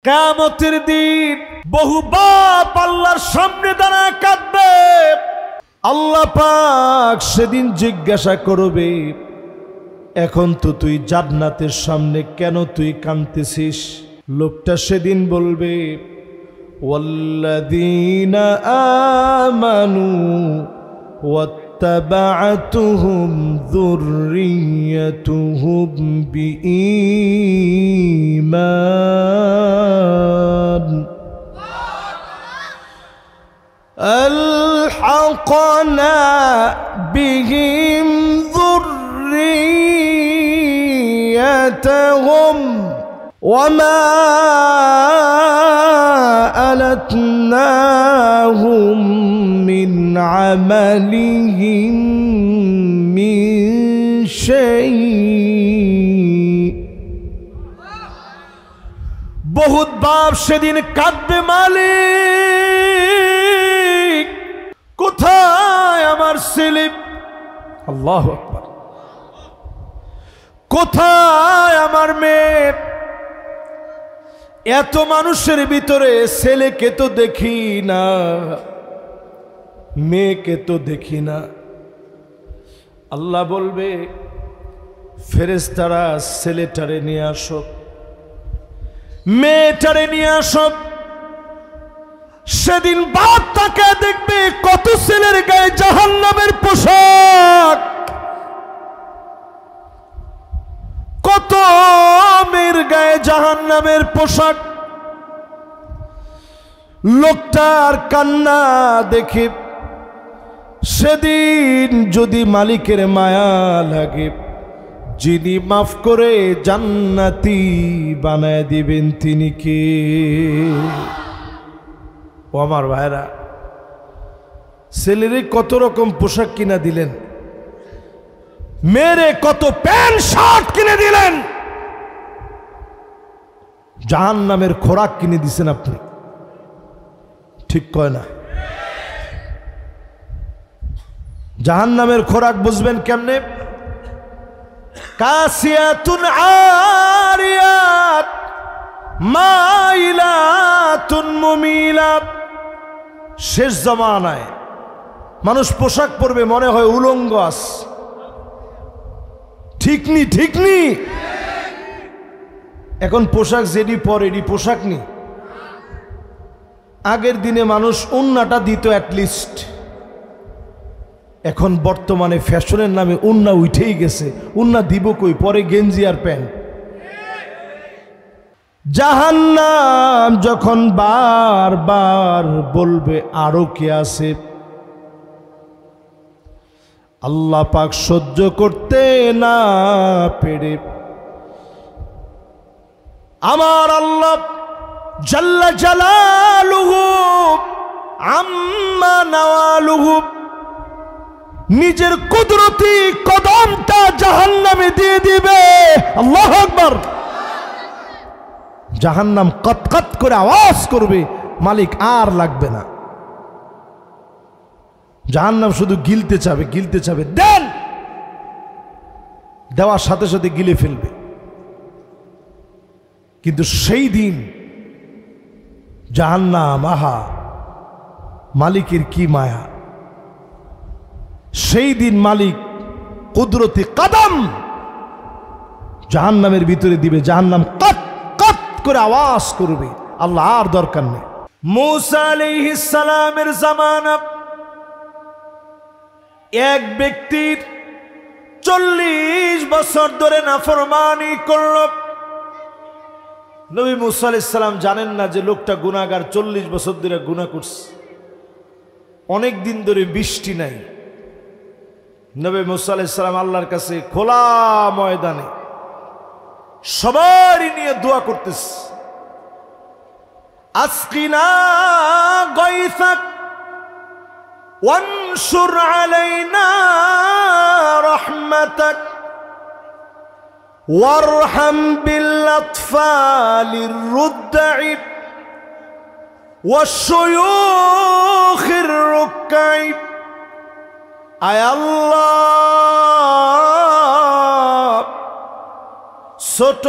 কিয়ামতের দিন বহু বাপ আল্লাহর সামনে দাঁড়ায় কাঁদবে। আল্লাহ পাক সেদিন জিজ্ঞাসা করবে, এখন তো তুই জান্নাতের সামনে, কেন তুই কাঁদতেছিস? লোকটা সেদিন বলবে, ওয়াল্লাযীনা আমানু ওয়াত্তাবা'তুহুম যুররিয়্যাতুহুম বিঈমান আলহাকনা বিহিম যুররিয়্যাতুহুম ওয়ামা আলাতনাহুম মিন আমালিহিম মিন শাই। বহুত বাপ সেদিন কাঁদবে, মালিক কোথায় আমার ছেলে? আল্লাহু আকবার। কোথায় আমার মেয়ে? এত মানুষের ভিতরে ছেলেকে তো দেখি না, মেয়েকে তো দেখি না। আল্লাহ বলবে, ফেরেশতারা ছেলেটারে নিয়ে আসো, মেয়েটারে নিয়ে আসো। সেদিন বাপ তাকে দেখবে, কত ছেলের গায়ে জাহান্নামের পোশাক, কত মেয়ের গায়ে জাহান্নামের পোশাক। লোকটার কান্না দেখে সেদিন যদি মালিকের মায়া লাগে, যিনি মাফ করে জান্নাতি বানায় দিবেন তিনি কে? ও আমার ভাইরা, ছেলেরে কত রকম পোশাক কিনা দিলেন, মেরে কত প্যান্ট শার্ট কিনে দিলেন, জাহান্নামের খোরাক কিনে দিছেন আপনি। ঠিক কয় না? জাহান্নামের খোরাক বুঝবেন কেমনে? কাসিয়াতুন আরিয়াত মাইলাতুন মুমিলাত। শেষ জামানায় মানুষ পোশাক পরবে মনে হয় উলঙ্গ আস। ঠিক নি? ঠিক নি? এখন পোশাক যেটি পরে এটি পোশাক নি। আগের দিনে মানুষ উন্নাটা দিত অ্যাটলিস্ট, এখন বর্তমানে ফ্যাশনের নামে উন্না উঠেই গেছে। উন্না দিব কই? পরে গেঞ্জি আর প্যান্ট। জাহান্নাম যখন বারবার বলবে আরো কে আছে, আল্লাহ পাক সহ্য করতে না পেরে আমার আল্লাহ জাল্লা জালালুহু আম্মা নাওয়ালুহু নিজের কুদরতি কদমটা জাহান্নামে দিয়ে দিবে। আল্লাহু আকবার। জাহান্নাম কতকত করে আওয়াজ করবে, মালিক আর লাগবে না। জাহান্নাম শুধু গিলতে চাবে, গিলতে চাবে, দেন। দেওয়ার সাথে সাথে গিলে ফেলবে। কিন্তু সেই দিন জাহান্নাম, আহা মালিকের কি মায়া! সেই দিন মালিক কুদরতি কদম জাহান্নামের ভিতরে দিবে, জাহান্নাম কত কত করে আওয়াজ করবে। আল্লাহ আর দরকার নেই। মূসা আলাইহিস সালামের জামানা এক ব্যক্তির 40 বছর ধরে নাফরমানি করল। নবী মূসা আলাইহিস সালাম জানেন না যে লোকটা গুনাহগার, 40 বছর ধরে গুনাহ করছে। অনেক দিন ধরে বৃষ্টি নাই। নবী মূসা আলাইহিস সালাম আল্লাহর কাছে খোলা ময়দানে সবারই নিয়ে দোয়া করতেছে, আসকিনা গায়সাক ওয়ানশুর আলাইনা রাহমাতাক ওয়ারহাম বিল আতফালির রুদ্দা'i ওয়াশ-শুয়ূখির রুক্কা'i। আয় আল্লাহ, ছোট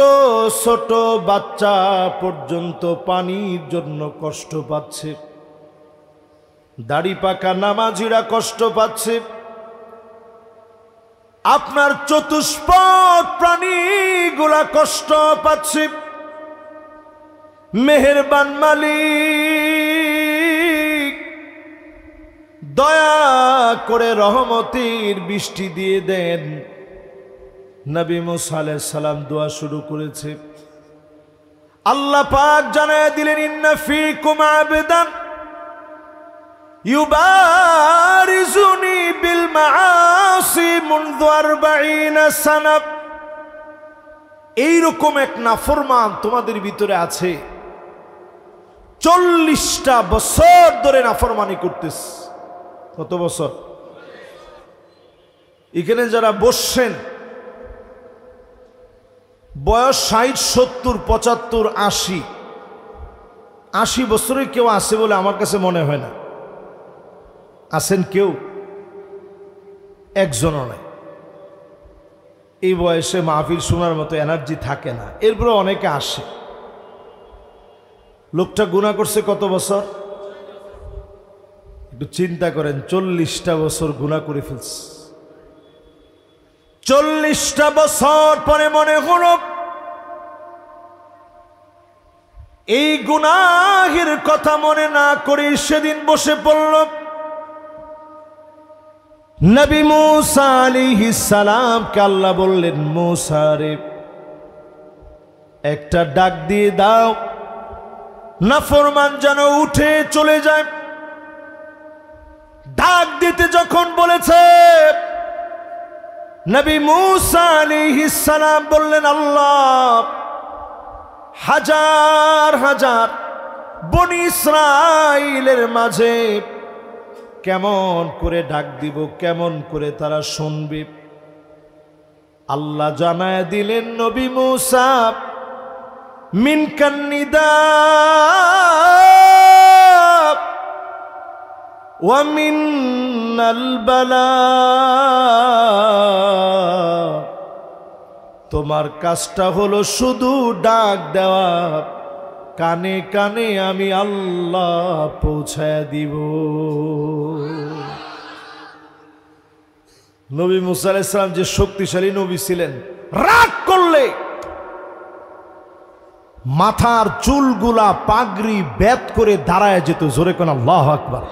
ছোট বাচ্চা পর্যন্ত পানির জন্য কষ্ট পাচ্ছে, দাড়ি পাকা নামাজিরা কষ্ট পাচ্ছে, আপনার চতুষ্পদ প্রাণীগুলা কষ্ট পাচ্ছে। মেহেরবান মালিক দয়া করে রহমতের বৃষ্টি দিয়ে দেন। নবী মুসা আলাইহিস সালাম দোয়া শুরু করেছে। আল্লাহ পাক জানায় দিলেন, ইন্না ফীকুম আবদান ইউবারিজুনি বিল মাআসি মুনযু 40 সানা। এইরকম এক নাফরমান তোমাদের ভিতরে আছে, 40টা বছর ধরে নাফরমানি করতেছে। কত বছর? এখানে যারা বসছেন বয়স 60, 70, 75, 80 বছরের কেউ আছে বলে আমার কাছে মনে হয় না। আছেন কেউ? একজনও নাই। এই বয়সে মাহফিল শোনার মতো এনার্জি থাকে না, এরপরে অনেকে আসে। লোকটা গুনাহ করছে কত বছর? একটু চিন্তা করেন, 40টা বছর গুনাহ করে ফেলছে। 40টা বছর পরে মনে হলো এই গুনাহের কথা মনে না করে সেদিন বসে পড়ল। নবী মুসা আলাইহিস সালামকে আল্লাহ বললেন, মুসা রে, একটা ডাক দিয়ে দাও, নাফরমান যেন উঠে চলে যায়। ডাক দিতে যখন বলেছে, নবী মুসা আলাইহিস সালাম বললেন, আল্লাহ হাজার হাজার বনি ইসরাইলের মাঝে কেমন করে ডাক দিব, কেমন করে তারা শুনবে। আল্লাহ জানায় দিলেন, নবী মুসা মিনকান নিদা ওয়া মিনাল বালা। তোমার কাজটা হলো শুধু ডাক দেওয়া, কানে কানে আমি আল্লাহ পৌঁছায় দিব। নবী মুসা আলাইহিস সালাম যে শক্তিশালী নবী ছিলেন, রাগ করলে মাথার চুলগুলা পাগড়ি বেত করে দাঁড়ায় যেত। জোরে কোন আল্লাহু আকবার।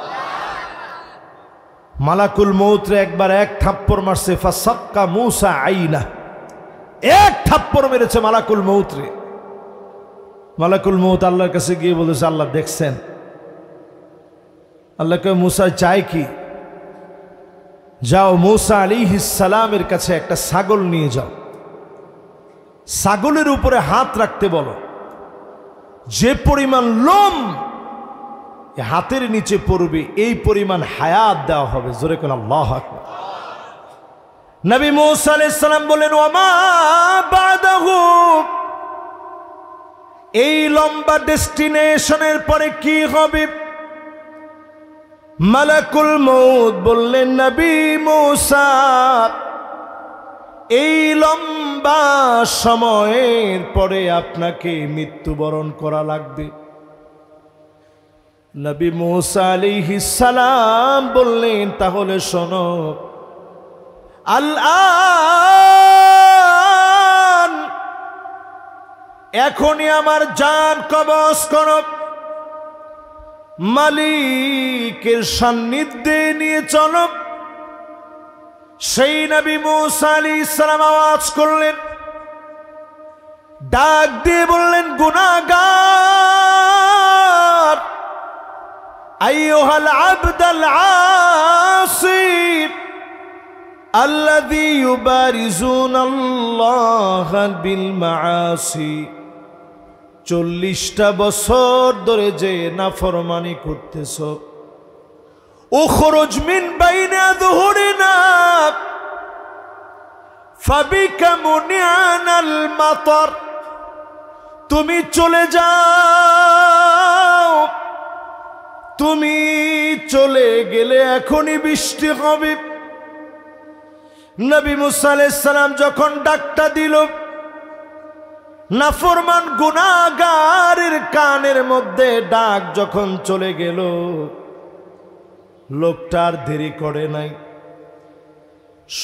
মালাকুল মউত একবার এক থাপ্পড় মারছে, ফাসাক্কা মুসা আইনা, এক থাপ্পড় মেরেছে মালাকুল মউত রে। মালাকুল মউত আল্লাহর কাছে গিয়ে বলেছে, আল্লাহ দেখছেন? আল্লাহকে মুসা চায় কি? যাও মুসা আলাইহিস সালামের কাছে একটা ছাগল নিয়ে যাও, ছাগলের উপরে হাত রাখতে বলো, যে পরিমাণ লোম হাতের নিচে পড়বে এই পরিমাণ হায়াত দেওয়া হবে। জোরে কোন আল্লাহু আকবার। নবী মুসা আলাইহিস সালাম বলেন, ওয়ামা বাদাহু, এই লম্বা ডেস্টিনেশনের পরে কি হবে? মালাকুল মউত বললেন, নবী মুসা, এই লম্বা সময়ের পরে আপনাকে মৃত্যুবরণ করা লাগবে। নবী মুসা আলাইহিস সালাম বললেন, তাহলে শোনো, আল-আন, এখনই আমার জান কবজ করো, মালিকের সান্নিধ্যে নিয়ে চলো। সেই নবী মুসা আলাইহিস সালাম আওয়াজ করলেন, ডাক দিয়ে বললেন, গুনাহগার, আইয়ুহাল আবদাল আসি আল্লাযী ইউবারিজুনাল্লাহ বিল মাআসি। 40টা বছর ধরে যে নাফরমানি করতেছ, উখরুজ মিন বাইনা যুহুরিনা ফাবিকা মুনিআনাল মাতার। তুমি চলে যাও, তুমি চলে গেলে এখনই বৃষ্টি হবে। নবী মুসা আলাইহিস সালাম যখন ডাকটা দিল, নাফরমান গুনাহগারের কানের মধ্যে ডাক যখন চলে গেল, লোকটার দেরি করে নাই,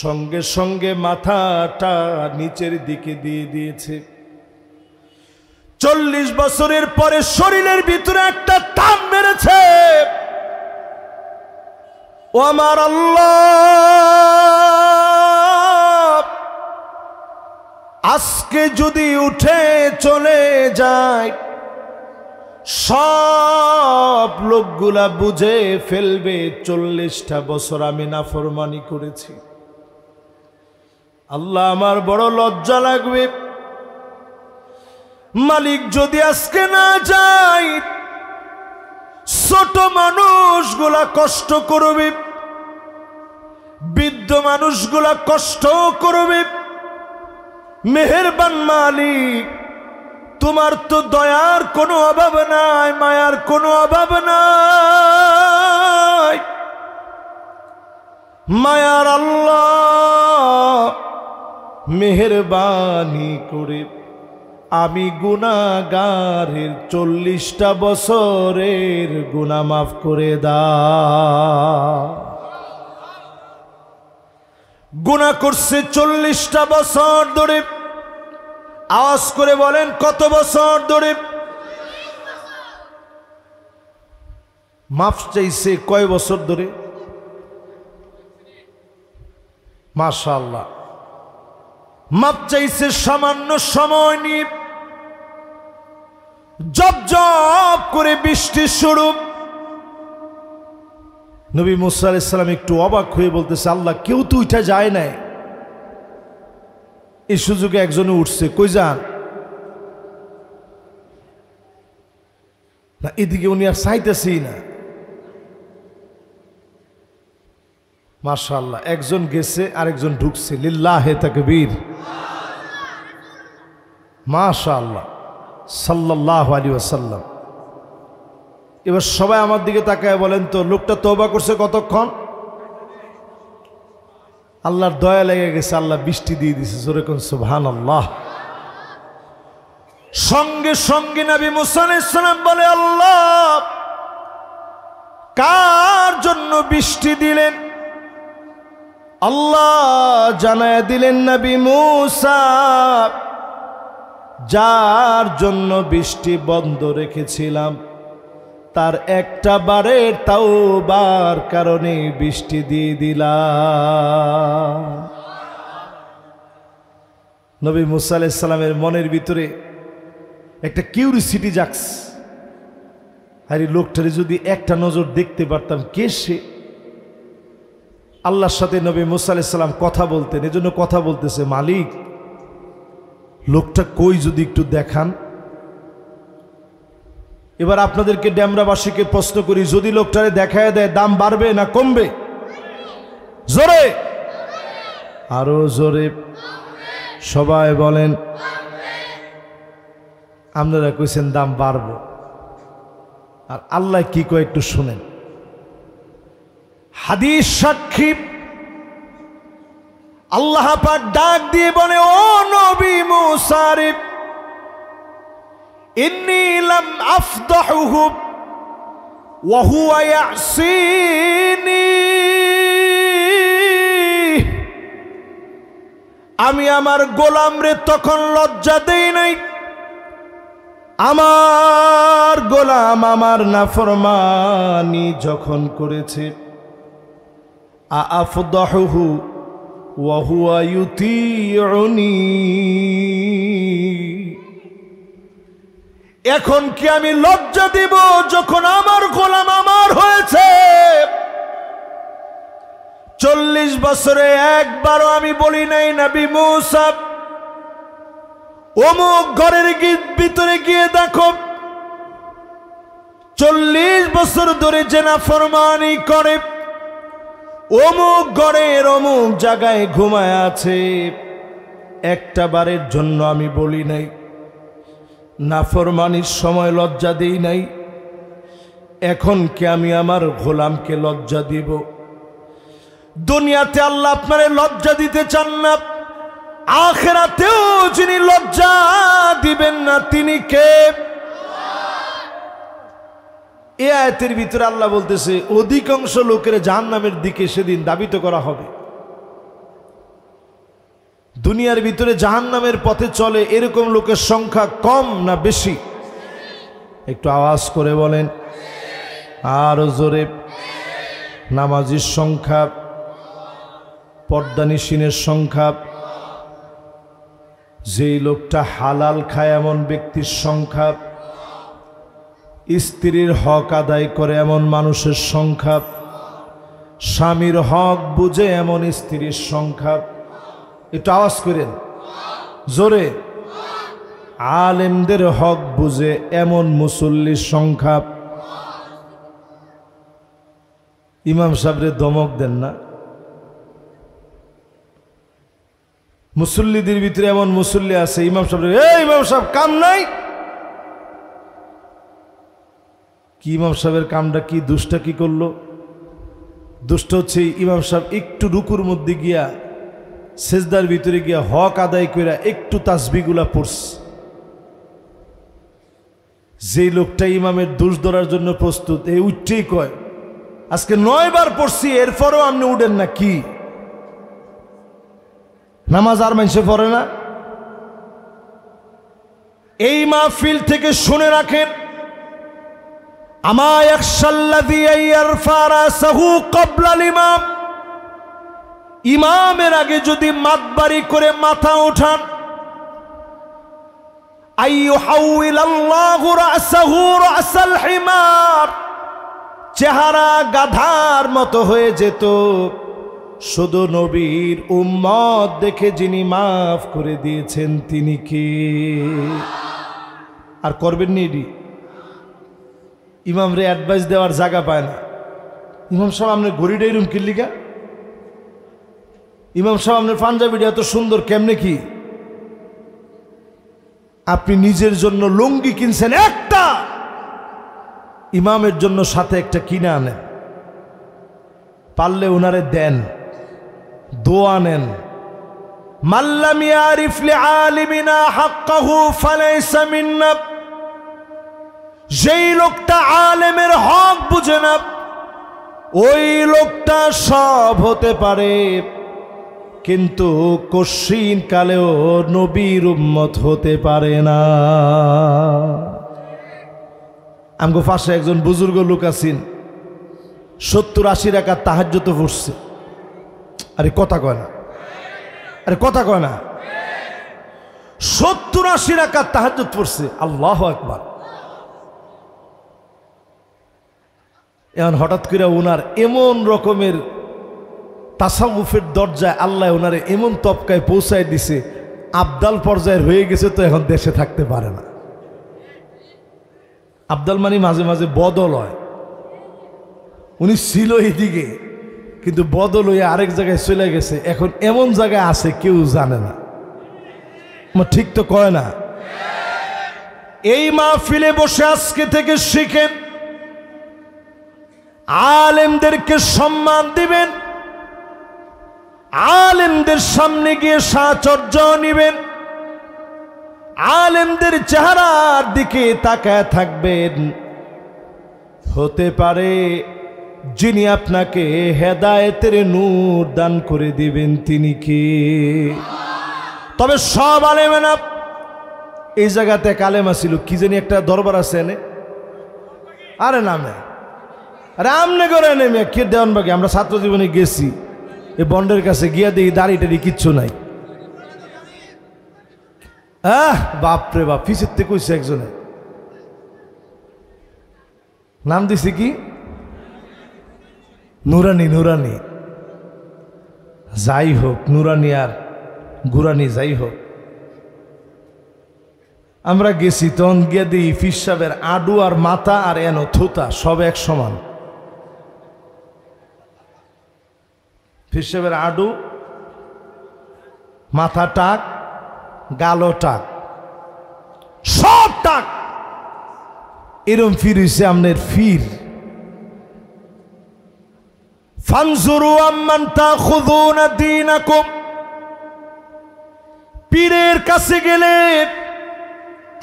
সঙ্গে সঙ্গে মাথাটা নিচের দিকে দিয়ে দিয়েছে। 40 বছরের পরে শরীরের ভিতরে একটা টান মেরেছে। ও আমার আল্লাহ, আজকে যদি উঠে চলে যায়, সব লোকগুলা বুঝে ফেলবে 40টা বছর আমি নাফরমানি করেছি। আল্লাহ, আমার বড় লজ্জা লাগবে। মালিক যদি আজকে না যায়, ছোট মানুষগুলা কষ্ট করবে, বৃদ্ধ মানুষগুলা কষ্ট করবে। মেহেরবান মালিক, তোমার তো দয়ার কোনো অভাব নাই, মায়ার কোনো অভাব নাই। মায়ার আল্লাহ, মেহেরবানি করে আমি গুনাহগারের 40টা বছরের গুনাহ মাফ করে দাও। গুনাহ করছে 40টা বছর ধরে। আওয়াজ করে বলেন, কত বছর ধরে? মাফ চাইছে কয় বছর ধরে? মাশাআল্লাহ। মাপ চাইছে সামান্য সময় নিয়ে। জব জব করে বৃষ্টি শুরু। নবী মুসা আলাইহিস সালাম একটু অবাক হয়ে বলতেছে, আল্লাহ, কেউ তো উঠা যায় নাই, এই সুযোগে একজনে উঠছে, কই যান না? এদিকে উনি আর চাইতেছেই না। মাশাআল্লাহ, একজন গেছে আরেকজন ঢুকছে। লিল্লাহে তাকবীর, মাশাআল্লাহ, সাল্লাল্লাহু আলাইহি ওয়াসাল্লাম। এবার সবাই আমার দিকে তাকায় বলেন তো, লোকটা তওবা করছে কতক্ষণ? আল্লাহর দয়া লেগে গেছে, আল্লাহ বৃষ্টি দিয়ে দিছে। জোরে কোন সুবহানাল্লাহ। সঙ্গে সঙ্গে নবী মুসা আলাইহিস সালাম বলে, আল্লাহ, কার জন্য বৃষ্টি দিলেন? আল্লাহ জানায় দিলেন, নবী মুসা, যার জন্য বৃষ্টি বন্ধ রেখেছিলাম, তার একটা বারের তাওবার কারণে বৃষ্টি দিয়ে দিলাম। নবী মুসা আলাইহিস সালামের মনের ভিতরে একটা কিউরিসিটি জাগছে। আরে লোকটারে যদি একটা নজর দেখতে পারতাম, কে সে? আল্লাহর সাথে নবী মুসা আলাইহিস সালাম কথা বলতেন, এজন্য কথা বলতেছে, মালিক, লোকটা কই, যদি একটু দেখান। এবার আপনাদেরকে ডেমরাবাসীকে প্রশ্ন করি, যদি লোকটারে দেখায় দেয়, দাম বাড়বে না কমবে? জোরে, আরো জোরে সবাই বলেন। আপনারা কইছেন দাম বাড়বে, আর আল্লাহ কি কয় একটু শুনেন। হাদিস সাক্ষী, আল্লাহ পাক ডাক দিয়ে বলে, ও নবী মুসা রে, ইন্নী লাম আফদাহুহু ওয়া হুয়া ইয়াসিনি, আমি আমার গোলামরে তখন লজ্জা দেই নাই, আমার গোলাম আমার নাফরমানি যখন করেছে। আফদাহুহু ওয়া হুয়া ইউতিউনি, এখন কি আমি লজ্জা দিব যখন আমার গোলাম আমার হয়েছে? 40 বছরে একবারও আমি বলি নাই, নবী মুসা, অমুক ঘরের ভিতরে গিয়ে দেখো 40 বছর ধরে যে নাফরমানি করে, অমুক ঘরের অমুক জায়গায় ঘুমায় আছে, একটা বারের জন্য আমি বলি নাই। নাফরমানির সময় লজ্জা দেই নাই, এখন কি আমি আমার গোলামকে লজ্জা দিব? দুনিয়াতে আল্লাহ আপনারে লজ্জা দিতে চান না, আখিরাতেও যিনি লজ্জা দিবেন না তিনি কে? এই আয়াতের ভিতরে আল্লাহ বলতেছে অধিকাংশ লোকের জাহান্নামের দিকে সেদিন ধাবিত করা হবে। দুনিয়ার ভিতরে জাহান্নামের পথে চলে এরকম লোকের সংখ্যা কম না বেশি? একটু আওয়াজ করে বলেন, আরো জোরে। নামাজির সংখ্যা, পর্দানিশীনের সংখ্যা, যেই লোকটা হালাল খায় এমন ব্যক্তির সংখ্যা, স্ত্রীর হক আদায় করে এমন মানুষের সংখ্যা, স্বামীর হক বুঝে এমন স্ত্রীর সংখ্যা। একটু আওয়াজ করেন জোরে। আলেমদের হক বুঝে এমন মুসল্লির সংখ্যা। ইমাম সাহেবরে দমক দেন না। মুসল্লিদের ভিতরে এমন মুসল্লি আছে, ইমাম সাহেব ইমাম সাহেব কাম নাই। কি ইমাম সাহেবের কামটা কি? দুষ্টা কি করলো? দুষ্ট হচ্ছে ইমাম সাহেব একটু রুকুর মধ্যে গিয়া সেজদার ভিতরে গিয়া হক আদায় কইরা একটু তাসবিগুলা পড়ছে। যেই লোকটা ইমামের দোষ ধরার জন্য প্রস্তুত, এই উঠতেই কয় আজকে 9 বার পড়ছি, এরপরও আপনি উঠেন না। কি নামাজ আর মানুষে পড়ে না? এই মাহফিল থেকে শুনে রাখেন, আমা ইয়াখশাল্লাযী ইয়ারফা রাসাহু ক্বাবলাল ইমাম, ইমামের আগে যদি মাতবাড়ি করে মাথা ওঠান, আইয়ুহাউইলাল্লাহু রাসাহু রাসাল হিমার, চেহারা গাধার মতো হয়ে যেত। শুধু নবীর উম্মত দেখে যিনি মাফ করে দিয়েছেন তিনি কে? আর করবেন নি এডি? ইমামরে অ্যাডভাইস দেওয়ার জায়গা পায় না। ইমাম সাহেব আপনার ঘড়িটাই রুম কিল্লিকা? ইমাম সাহেব আপনার পাঞ্জাবিটা এত সুন্দর কেমনে? কি আপনি নিজের জন্য লুঙ্গি কিনছেন একটা, ইমামের জন্য সাথে একটা কিনে আনেন, পারলে ওনারে দেন, দোয়া নেন। মাল্লাম ইয়ারিফ লিআলিমিনা হাক্কাহু ফালাইসা মিন্না, যেই লোকটা আলেমের হক বুঝে না ওই লোকটা সব হতে পারে, কিন্তু কশিন কালেও নবীর উম্মত হতে পারে না। আমগো পাশে একজন বুজুর্গ লোক আছেন, 70-80 রাকাত তাহাজ্জুদ পড়ছে। আরে কথা কয় না, আরে কথা কয় না। 70-80 রাকাত তাহাজ্জুদ পড়ছে, আল্লাহু আকবার। এখন হঠাৎ করে ওনার এমন রকমের তাসাউফের দরজায় আল্লাহ ওনারে এমন তবকায় পৌঁছায় দিছে, আবদাল পর্যায়ের হয়ে গেছে, তো এখন দেশে থাকতে পারে না। আবদাল মানে মাঝে মাঝে বদল হয়। উনি ছিল এইদিকে, কিন্তু বদল হয়ে আরেক জায়গায় চলে গেছে, এখন এমন জায়গায় আছে কেউ জানে না। ঠিক তো কয় না? এই মাহফিলে বসে আজকে থেকে শিখেন, আলেমদেরকে সম্মান দিবেন, আলেমদের সামনে গিয়ে সাহচর্য নিবেন, আলেমদের চেহারার দিকে তাকায় থাকবেন। হতে পারে যিনি আপনাকে হেদায়েতের নূর দান করে দিবেন তিনি কে? তবে সব আলেম না। এই জায়গাতে এক আলেম ছিল, কি জানি একটা দরবার আছে এনে, আরে নামে, আরে আমনে করে নেমে কে দেওয়ান বাকি। আমরা ছাত্র জীবনে গেছি, এই বন্ডের কাছে গিয়া দেখি দাড়ি টাড়ি কিচ্ছু নাই। বাপরে বাপ, পিছের থেকে কইছে একজনে, নাম দিছে কি নুরানি। নুরানি যাই হোক, নুরানি আর গুরানি যাই হোক, আমরা গেছি তখন গিয়া দিই ফির সাহেবের আডু আর মাথা আর এনো থুতা সব এক সমান। ফির সাহেবের আডু, মাথা টাক, গালো টাক, সব টাক। এরম ফির হইছে আমনের ফির। ফানজুরু আম্মান তাখুযুনা দীনাকুম, পীরের কাছে গেলে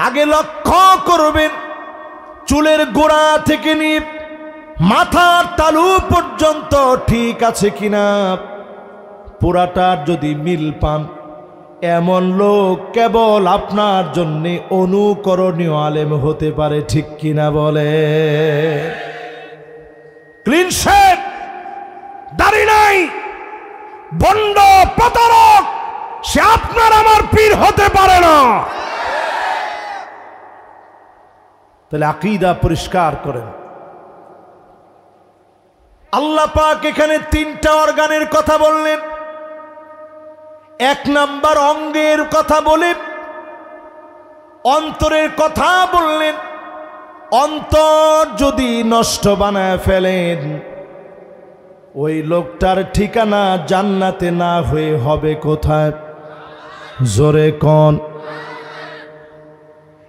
আগে লক্ষ্য করবেন চুলের গোড়া থেকে নিয়ে মাথার তালু পর্যন্ত ঠিক আছে কিনা। পুরাটার যদি মিল পান, এমন লোক কেবল আপনার জন্য অনুকরণীয় আলেম হতে পারে, ঠিক কিনা বলে? ক্লিন শেভ, দাড়ি নাই, বন্ড প্রতারক, সে আপনার আমার পীর হতে পারে না। তাহলে আকীদা পরিষ্কার করেন। আল্লাহ পাক এখানে 3টা অর্গানের কথা বললেন। 1 নাম্বার অঙ্গের কথা বলে অন্তরের কথা বললেন। অন্তর যদি নষ্ট বানায় ফেলেন, ওই লোকটার ঠিকানা জান্নাতে না হয়ে হবে কোথায়? জোরে কোন?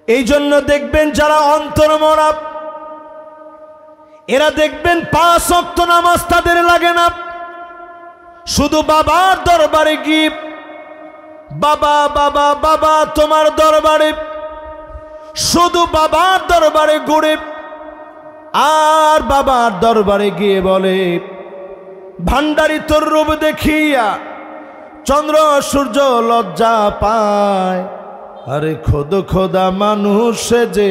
এই জন্য দেখবেন যারা অন্তর মরা, এরা দেখবেন 5 ওয়াক্ত নামাজ তাদের লাগে না। শুধু বাবার দরবারে গিয়ে বাবা বাবা বাবা তোমার দরবারে, শুধু বাবার দরবারে ঘুরে আর বাবার দরবারে গিয়ে বলে, ভান্ডারি তোর রূপ দেখিয়া চন্দ্র সূর্য লজ্জা পায়, আরে খোদ খোদা মানুষ যে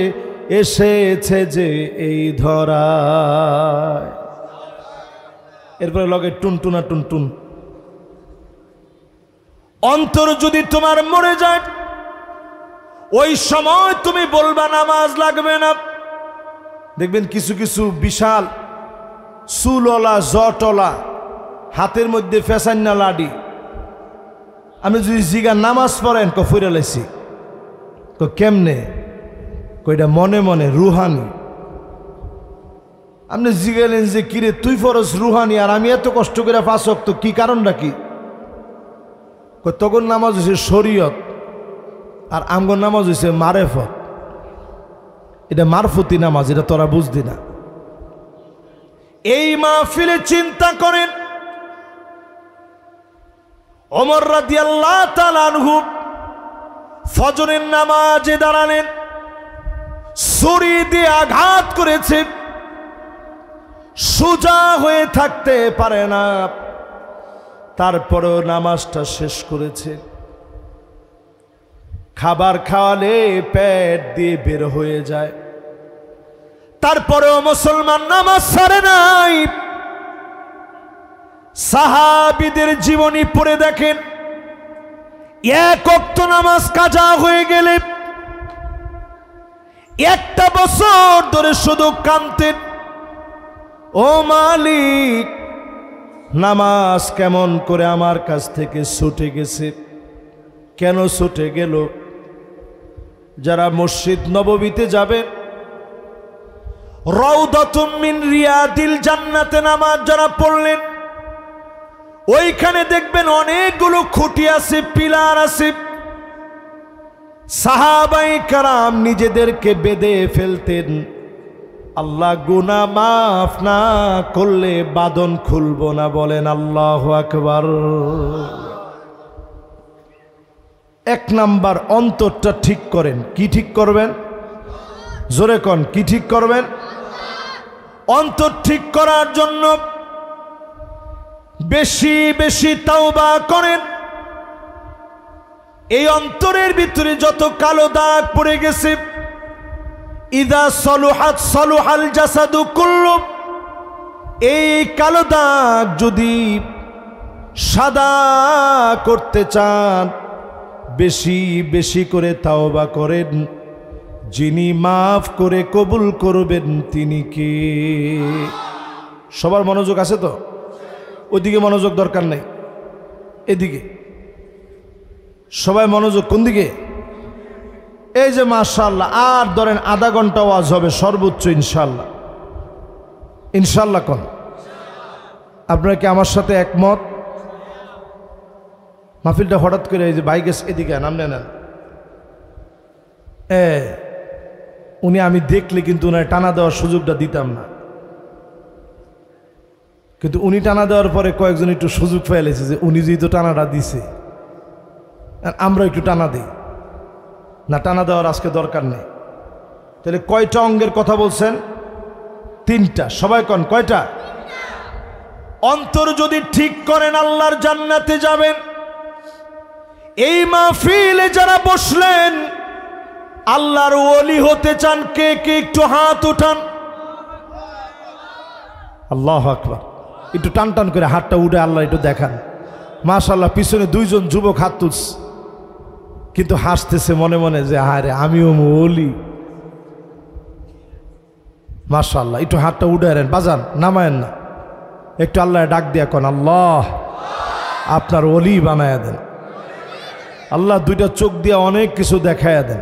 এসেছে যে এই ধরায়। এরপরে লগে টুনটুনা টুনটুন। অন্তর যদি তোমার মরে যায়, ওই সময় তুমি বলবা নামাজ লাগবে না। দেখবেন কিছু কিছু বিশাল চুলওয়ালা জটওয়ালা, হাতের মধ্যে ফেসান্না লাডি, আমি যদি জিগা নামাজ পড়েন কফিরে লাইছি, কেমনে? কইটা মনে মনে রুহানি। আপনি জিগালেন যে কিরে তুই ফরজ রুহানি আর আমি এত কষ্ট করে 5 ওয়াক্ত, কি কারণটা কি? তখন নামাজ হয়েছে শরীয়ত আর আমগর নামাজ হয়েছে মারেফত। এটা মারফতি নামাজ, এটা তোরা বুঝদি না। এই মাহফিলে চিন্তা করেন ওমর রাদিয়াল্লাহু তাআলা আনহু ফজরের নামাজে দাঁড়ালেন, ছুরি দিয়ে আঘাত করেছে, সোজা হয়ে থাকতে পারে না, তারপরেও নামাজটা শেষ করেছে। খাবার খাওয়ালে পেট দিয়ে বের হয়ে যায়, তারপরেও মুসলমান নামাজ ছাড়ে নাই। সাহাবীদের জীবনী পড়ে দেখেন, 1 ওয়াক্ত নামাজ কাজা হয়ে গেলে 1টা বছর ধরে শুধু কাঁদতেন, ও মালিক নামাজ কেমন করে আমার কাছ থেকে ছুটে গেছে, কেন ছুটে গেল? যারা মসজিদ নববীতে যাবে, রাউদাতুম মিন রিয়াদিল জান্নাতে নামাজ যারা পড়লেন, ওইখানে দেখবেন অনেকগুলো খুঁটি আছে, পিলার আছে। সাহাবায়ে কেরাম নিজেদেরকে বেঁধে ফেলতেন, আল্লাহ গুনাহ মাফ না করলে বাঁধন খুলবো না। বলেন আল্লাহু আকবার। 1 নাম্বার অন্তরটা ঠিক করেন। কি ঠিক করবেন? জোরে কোন, কি ঠিক করবেন? অন্তর ঠিক করার জন্য বেশি বেশি তাওবা করেন। এই অন্তরের ভিতরে যত কালো দাগ পড়ে গেছে, ইদা সলুহাত সলুহাল জাসাদু কুল্লু, এই কালো দাগ যদি সাদা করতে চান, বেশি বেশি করে তাওবা করেন। যিনি মাফ করে কবুল করবেন তিনি কে? সবার মনোযোগ আছে তো? ওইদিকে মনোযোগ দরকার নাই, এদিকে সবাই মনোযোগ। কোন দিকে? এই যে মাশাআল্লাহ, আর ধরেন আধা ঘন্টা ওয়াজ হবে সর্বোচ্চ, ইনশাআল্লাহ। ইনশাআল্লাহ কোন? আপনারা কি আমার সাথে একমত? মাহফিলটা হঠাৎ করে এই যে বাইক এদিকে নামলে না, উনি আমি দেখলে কিন্তু উনার টানা দেওয়ার সুযোগটা দিতাম না, কিন্তু উনি টানা দেওয়ার পরে কয়েকজন একটু সুযোগ পেয়েছে যে উনি যেহেতু টানাটা দিছে, আমরা একটু টানা দিই না, টানা দেওয়ার আজকে দরকার নেই। তাহলে কয়টা অঙ্গের কথা বলছেন? 3টা। সবাই কোন কয়টা? অন্তর যদি ঠিক করেন আল্লাহর জান্নাতে যাবেন। এই মাহফিলে যারা বসলেন আল্লাহর ওলি হতে চান, কে কে একটু হাত উঠান। আল্লাহু আকবার। একটু টান টান করে হাতটা উঠে আল্লাহ একটু দেখান। মাশাআল্লাহ, পিছনে 2জন যুবক হাত তুলছে, কিন্তু হাসতেছে মনে মনে যে আরে আমিও ওলি। মাশাআল্লাহ, একটু হাতটা উঠে আনেন, বাজান নামায়েন না, একটু আল্লাহ ডাক দিয়া কোন আল্লাহ আপনার ওলি বানায়া দেন। আল্লাহ 2টা চোখ দিয়া অনেক কিছু দেখায়া দেন।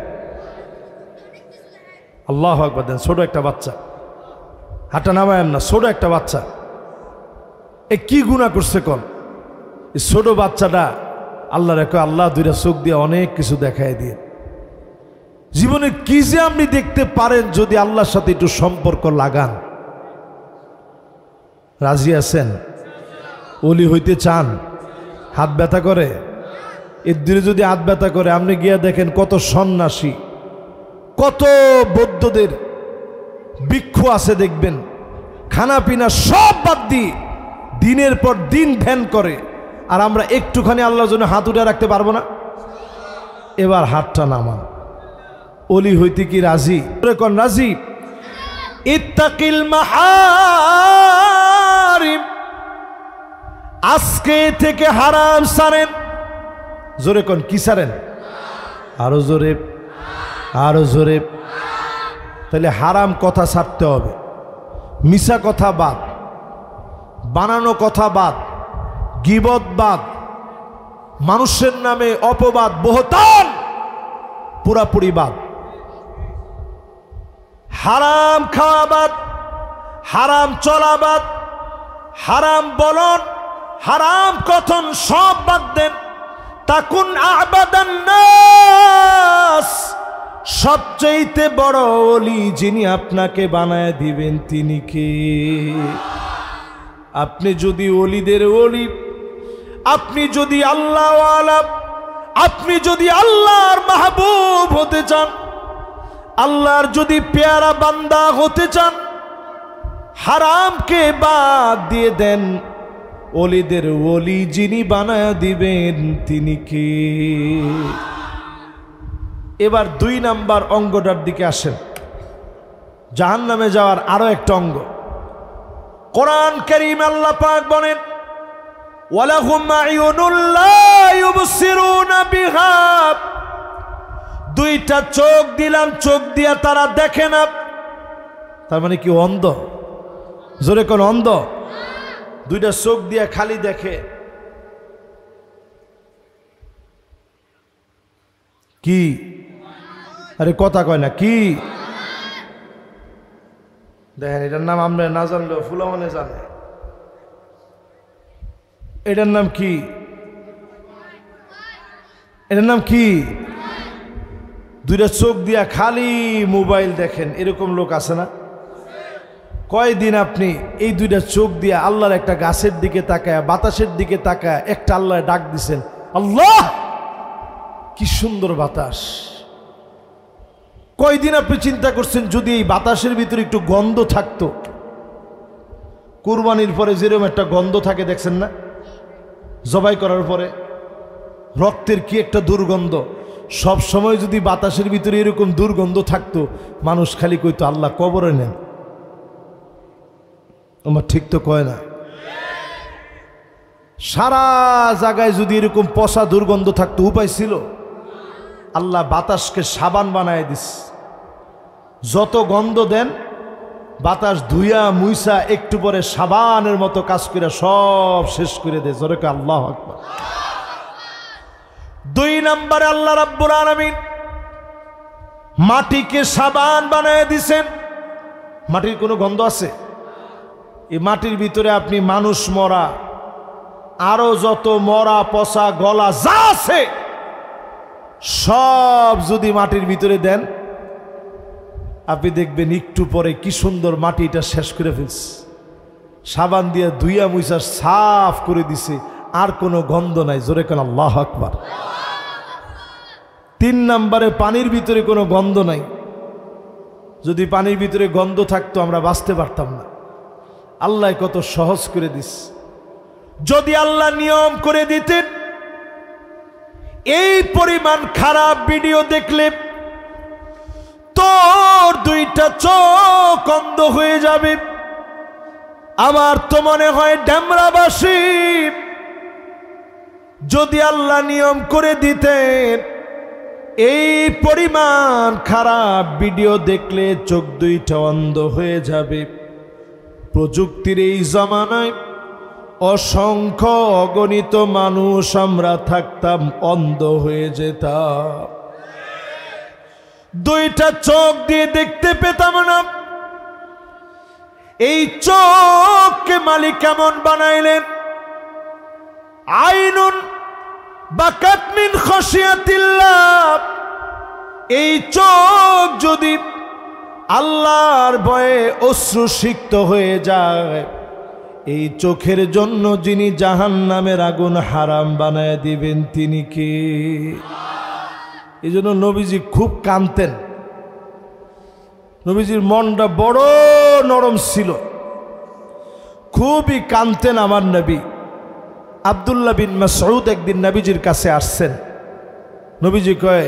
আল্লাহু আকবার দেন। ছোট একটা বাচ্চা, হাতটা নামায়েন না, ছোট একটা বাচ্চা, এ কি গুনাহ করছে কোন? এই ছোট বাচ্চাটা আল্লাহ রেখে আল্লাহ 2টা চোখ দিয়ে অনেক কিছু দেখায় দিয়ে। জীবনে কি যে আপনি দেখতে পারেন যদি আল্লাহর সাথে একটু সম্পর্ক লাগান। রাজি আছেন? ওলি হইতে চান? হাত ব্যথা করে? এর দিনে যদি হাত ব্যথা করে, আপনি গিয়া দেখেন কত সন্ন্যাসী, কত বৌদ্ধদের ভিক্ষু আছে দেখবেন, খানা পিনা সব বাদ দিয়ে দিনের পর দিন ধ্যান করে। আর আমরা একটুখানি আল্লাহর জন্য হাত উঠে রাখতে পারবো না? এবার হাতটা নামান। ওলি হইতে কি রাজি? কোন রাজি? ইত্তাকিল মাহারিম, আজকে থেকে হারাম ছাড়েন। জোরে কোন কি ছাড়েন? আরো জোরে, আরো জোরে। তাহলে হারাম কথা ছাড়তে হবে। মিছা কথা বাদ, বানানো কথা বাদ, গীবত বাদ, মানুষের নামে অপবাদ, বহতান পুরাপুরি বাদ। হারাম খাওয়া বাদ, হারাম চলা বাদ, হারাম বলন, হারাম কথন সব বাদ দেন। তাকুন আবাদান নাস, সবচেয়ে বড় ওলি যিনি আপনাকে বানায় দিবেন তিনি কে? আপনি যদি ওলিদের ওলি, আপনি যদি আল্লাহ ওয়ালা, আপনি যদি আল্লাহর মাহবুব হতে চান, আল্লাহর যদি পেয়ারা বান্দা হতে চান, হারামকে বাদ দিয়ে দেন। ওলিদের ওলি যিনি বানায় দিবেন তিনি কে? এবার 2 নাম্বার অঙ্গটার দিকে আসেন। জাহান্নামে যাওয়ার আরো একটা অঙ্গ। কোরআন কারীম আল্লাহ পাক বলেন, ওয়ালাহুম আয়ুনুল লা ইউবসিরুনা বিহা, 2টা চোখ দিলাম, চোখ দিয়া তারা দেখে না। তার মানে কি অন্ধ? জোরে কোন অন্ধ? 2টা চোখ দিয়া খালি দেখে। কি? আরে কথা কয় না কি? দেখেন, এটার নাম আমরা না জানলেও ফুলামনে জানে। এটার নাম কি? এটার নাম কি? 2টা চোখ দিয়া খালি মোবাইল দেখেন, এরকম লোক আছে না? কয়দিন আপনি এই 2টা চোখ দিয়া আল্লাহর একটা গাছের দিকে তাকায়, বাতাসের দিকে তাকায় একটা আল্লাহ ডাক দিছেন, আল্লাহ কি সুন্দর বাতাস। কয়দিন আপনি চিন্তা করছেন যদি এই বাতাসের ভিতরে একটু গন্ধ থাকতো? কুরবানির পরে যেরকম একটা গন্ধ থাকে দেখছেন না? জবাই করার পরে রক্তের কি একটা দুর্গন্ধ। সব সময় যদি বাতাসের ভিতরে এরকম দুর্গন্ধ থাকতো, মানুষ খালি কইতো আল্লাহ কবরে নেন। আমার ঠিক তো কয় না? সারা জায়গায় যদি এরকম পচা দুর্গন্ধ থাকতো, উপায় ছিল? আল্লাহ বাতাসকে সাবান বানায় দিস। যত গন্ধ দেন বাতাস ধুইয়া মুইসা একটু পরে সাবানের মতো কাজ করে সব শেষ করে দেয়। জোরে কয় আল্লাহু আকবার। 2 নম্বরে আল্লাহ রাব্বুল আলামিন মাটিকে সাবান বানায় দিছেন। মাটির কোনো গন্ধ আছে? এই মাটির ভিতরে আপনি মানুষ মরা, আরো যত মরা পচা গলা যা আছে সব যদি মাটির ভিতরে দেন, আপনি দেখবেন একটু পরে কি সুন্দর মাটিটা শেষ করে ফেলছে। সাবান দিয়ে ধুইয়া মুইসা সাফ করে দিছে, আর কোনো গন্ধ নাই। জোরে কেন আল্লাহু আকবার। 3 নম্বরে পানির ভিতরে কোনো গন্ধ নাই। যদি পানির ভিতরে গন্ধ থাকতো আমরা বাঁচতে পারতাম না। আল্লাহ কত সহজ করে দিস। যদি আল্লাহ নিয়ম করে দিতেন এই পরিমাণ খারাপ ভিডিও দেখলে তোর 2টা চোখ অন্ধ হয়ে যাবে। আমার তো মনে হয় ডেমরাবাসী যদি আল্লাহ নিয়ম করে দিতেন এই পরিমাণ খারাপ ভিডিও দেখলে চোখ 2টা অন্ধ হয়ে যাবে। প্রযুক্তির এই জমানায় অসংখ্য অগণিত মানুষ আমরা থাকতাম, অন্ধ হয়ে যেতাম, 2টা চোখ দিয়ে দেখতে পেতাম না। এই চোখকে মালিক কেমন বানাইলেন? আইনুন বাকাত মিন খাশিয়াতিল্লাহ। এই চোখ যদি আল্লাহর ভয়ে অশ্রুসিক্ত হয়ে যায়, এই চোখের জন্য যিনি জাহান্নামের আগুন হারাম বানায় দিবেন তিনি কে? এই জন্য নবীজি খুব কাঁদতেন। নবীজির মনটা বড় নরম ছিল, খুবই কাঁদতেন আমার নবী। আব্দুল্লাহ বিন মাসউদ একদিন নবীজির কাছে আসছেন। নবীজি কয়,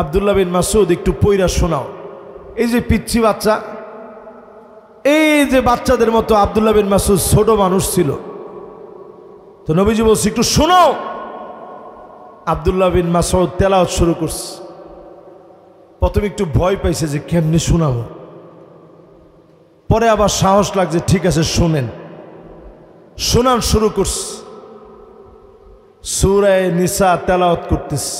আব্দুল্লাহ বিন মাসউদ একটু পয়রা শোনাও। এই যে পিচ্ছি বাচ্চা, এই যে বাচ্চাদের মতো আব্দুল্লাহ বিন মাসউদ ছোট মানুষ ছিল। তো নবীজি বলছে একটু শোনাও। আব্দুল্লাহ বিন মাসউদ তেলাওয়াত শুরু করছে। প্রথমে একটু ভয় পাইছে যে কেমনে শোনাবো, পরে আবার সাহস লাগছে, ঠিক আছে শোনেন। শোনান শুরু করছে। সূরা নিসা তেলাওয়াত করতেছে।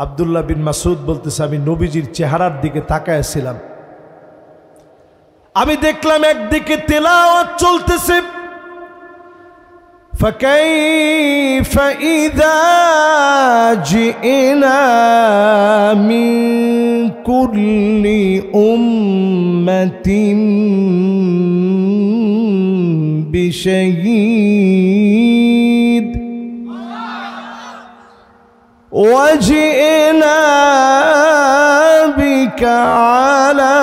আব্দুল্লাহ বিন মাসউদ বলতেছে, আমি নবীজির চেহারার দিকে তাকায়াছিলাম, আমি দেখলাম একদিকে তেলাওয়াত চলতেছে। فكيف إذا جئنا من كل أمة بشهيد وجئنا بك على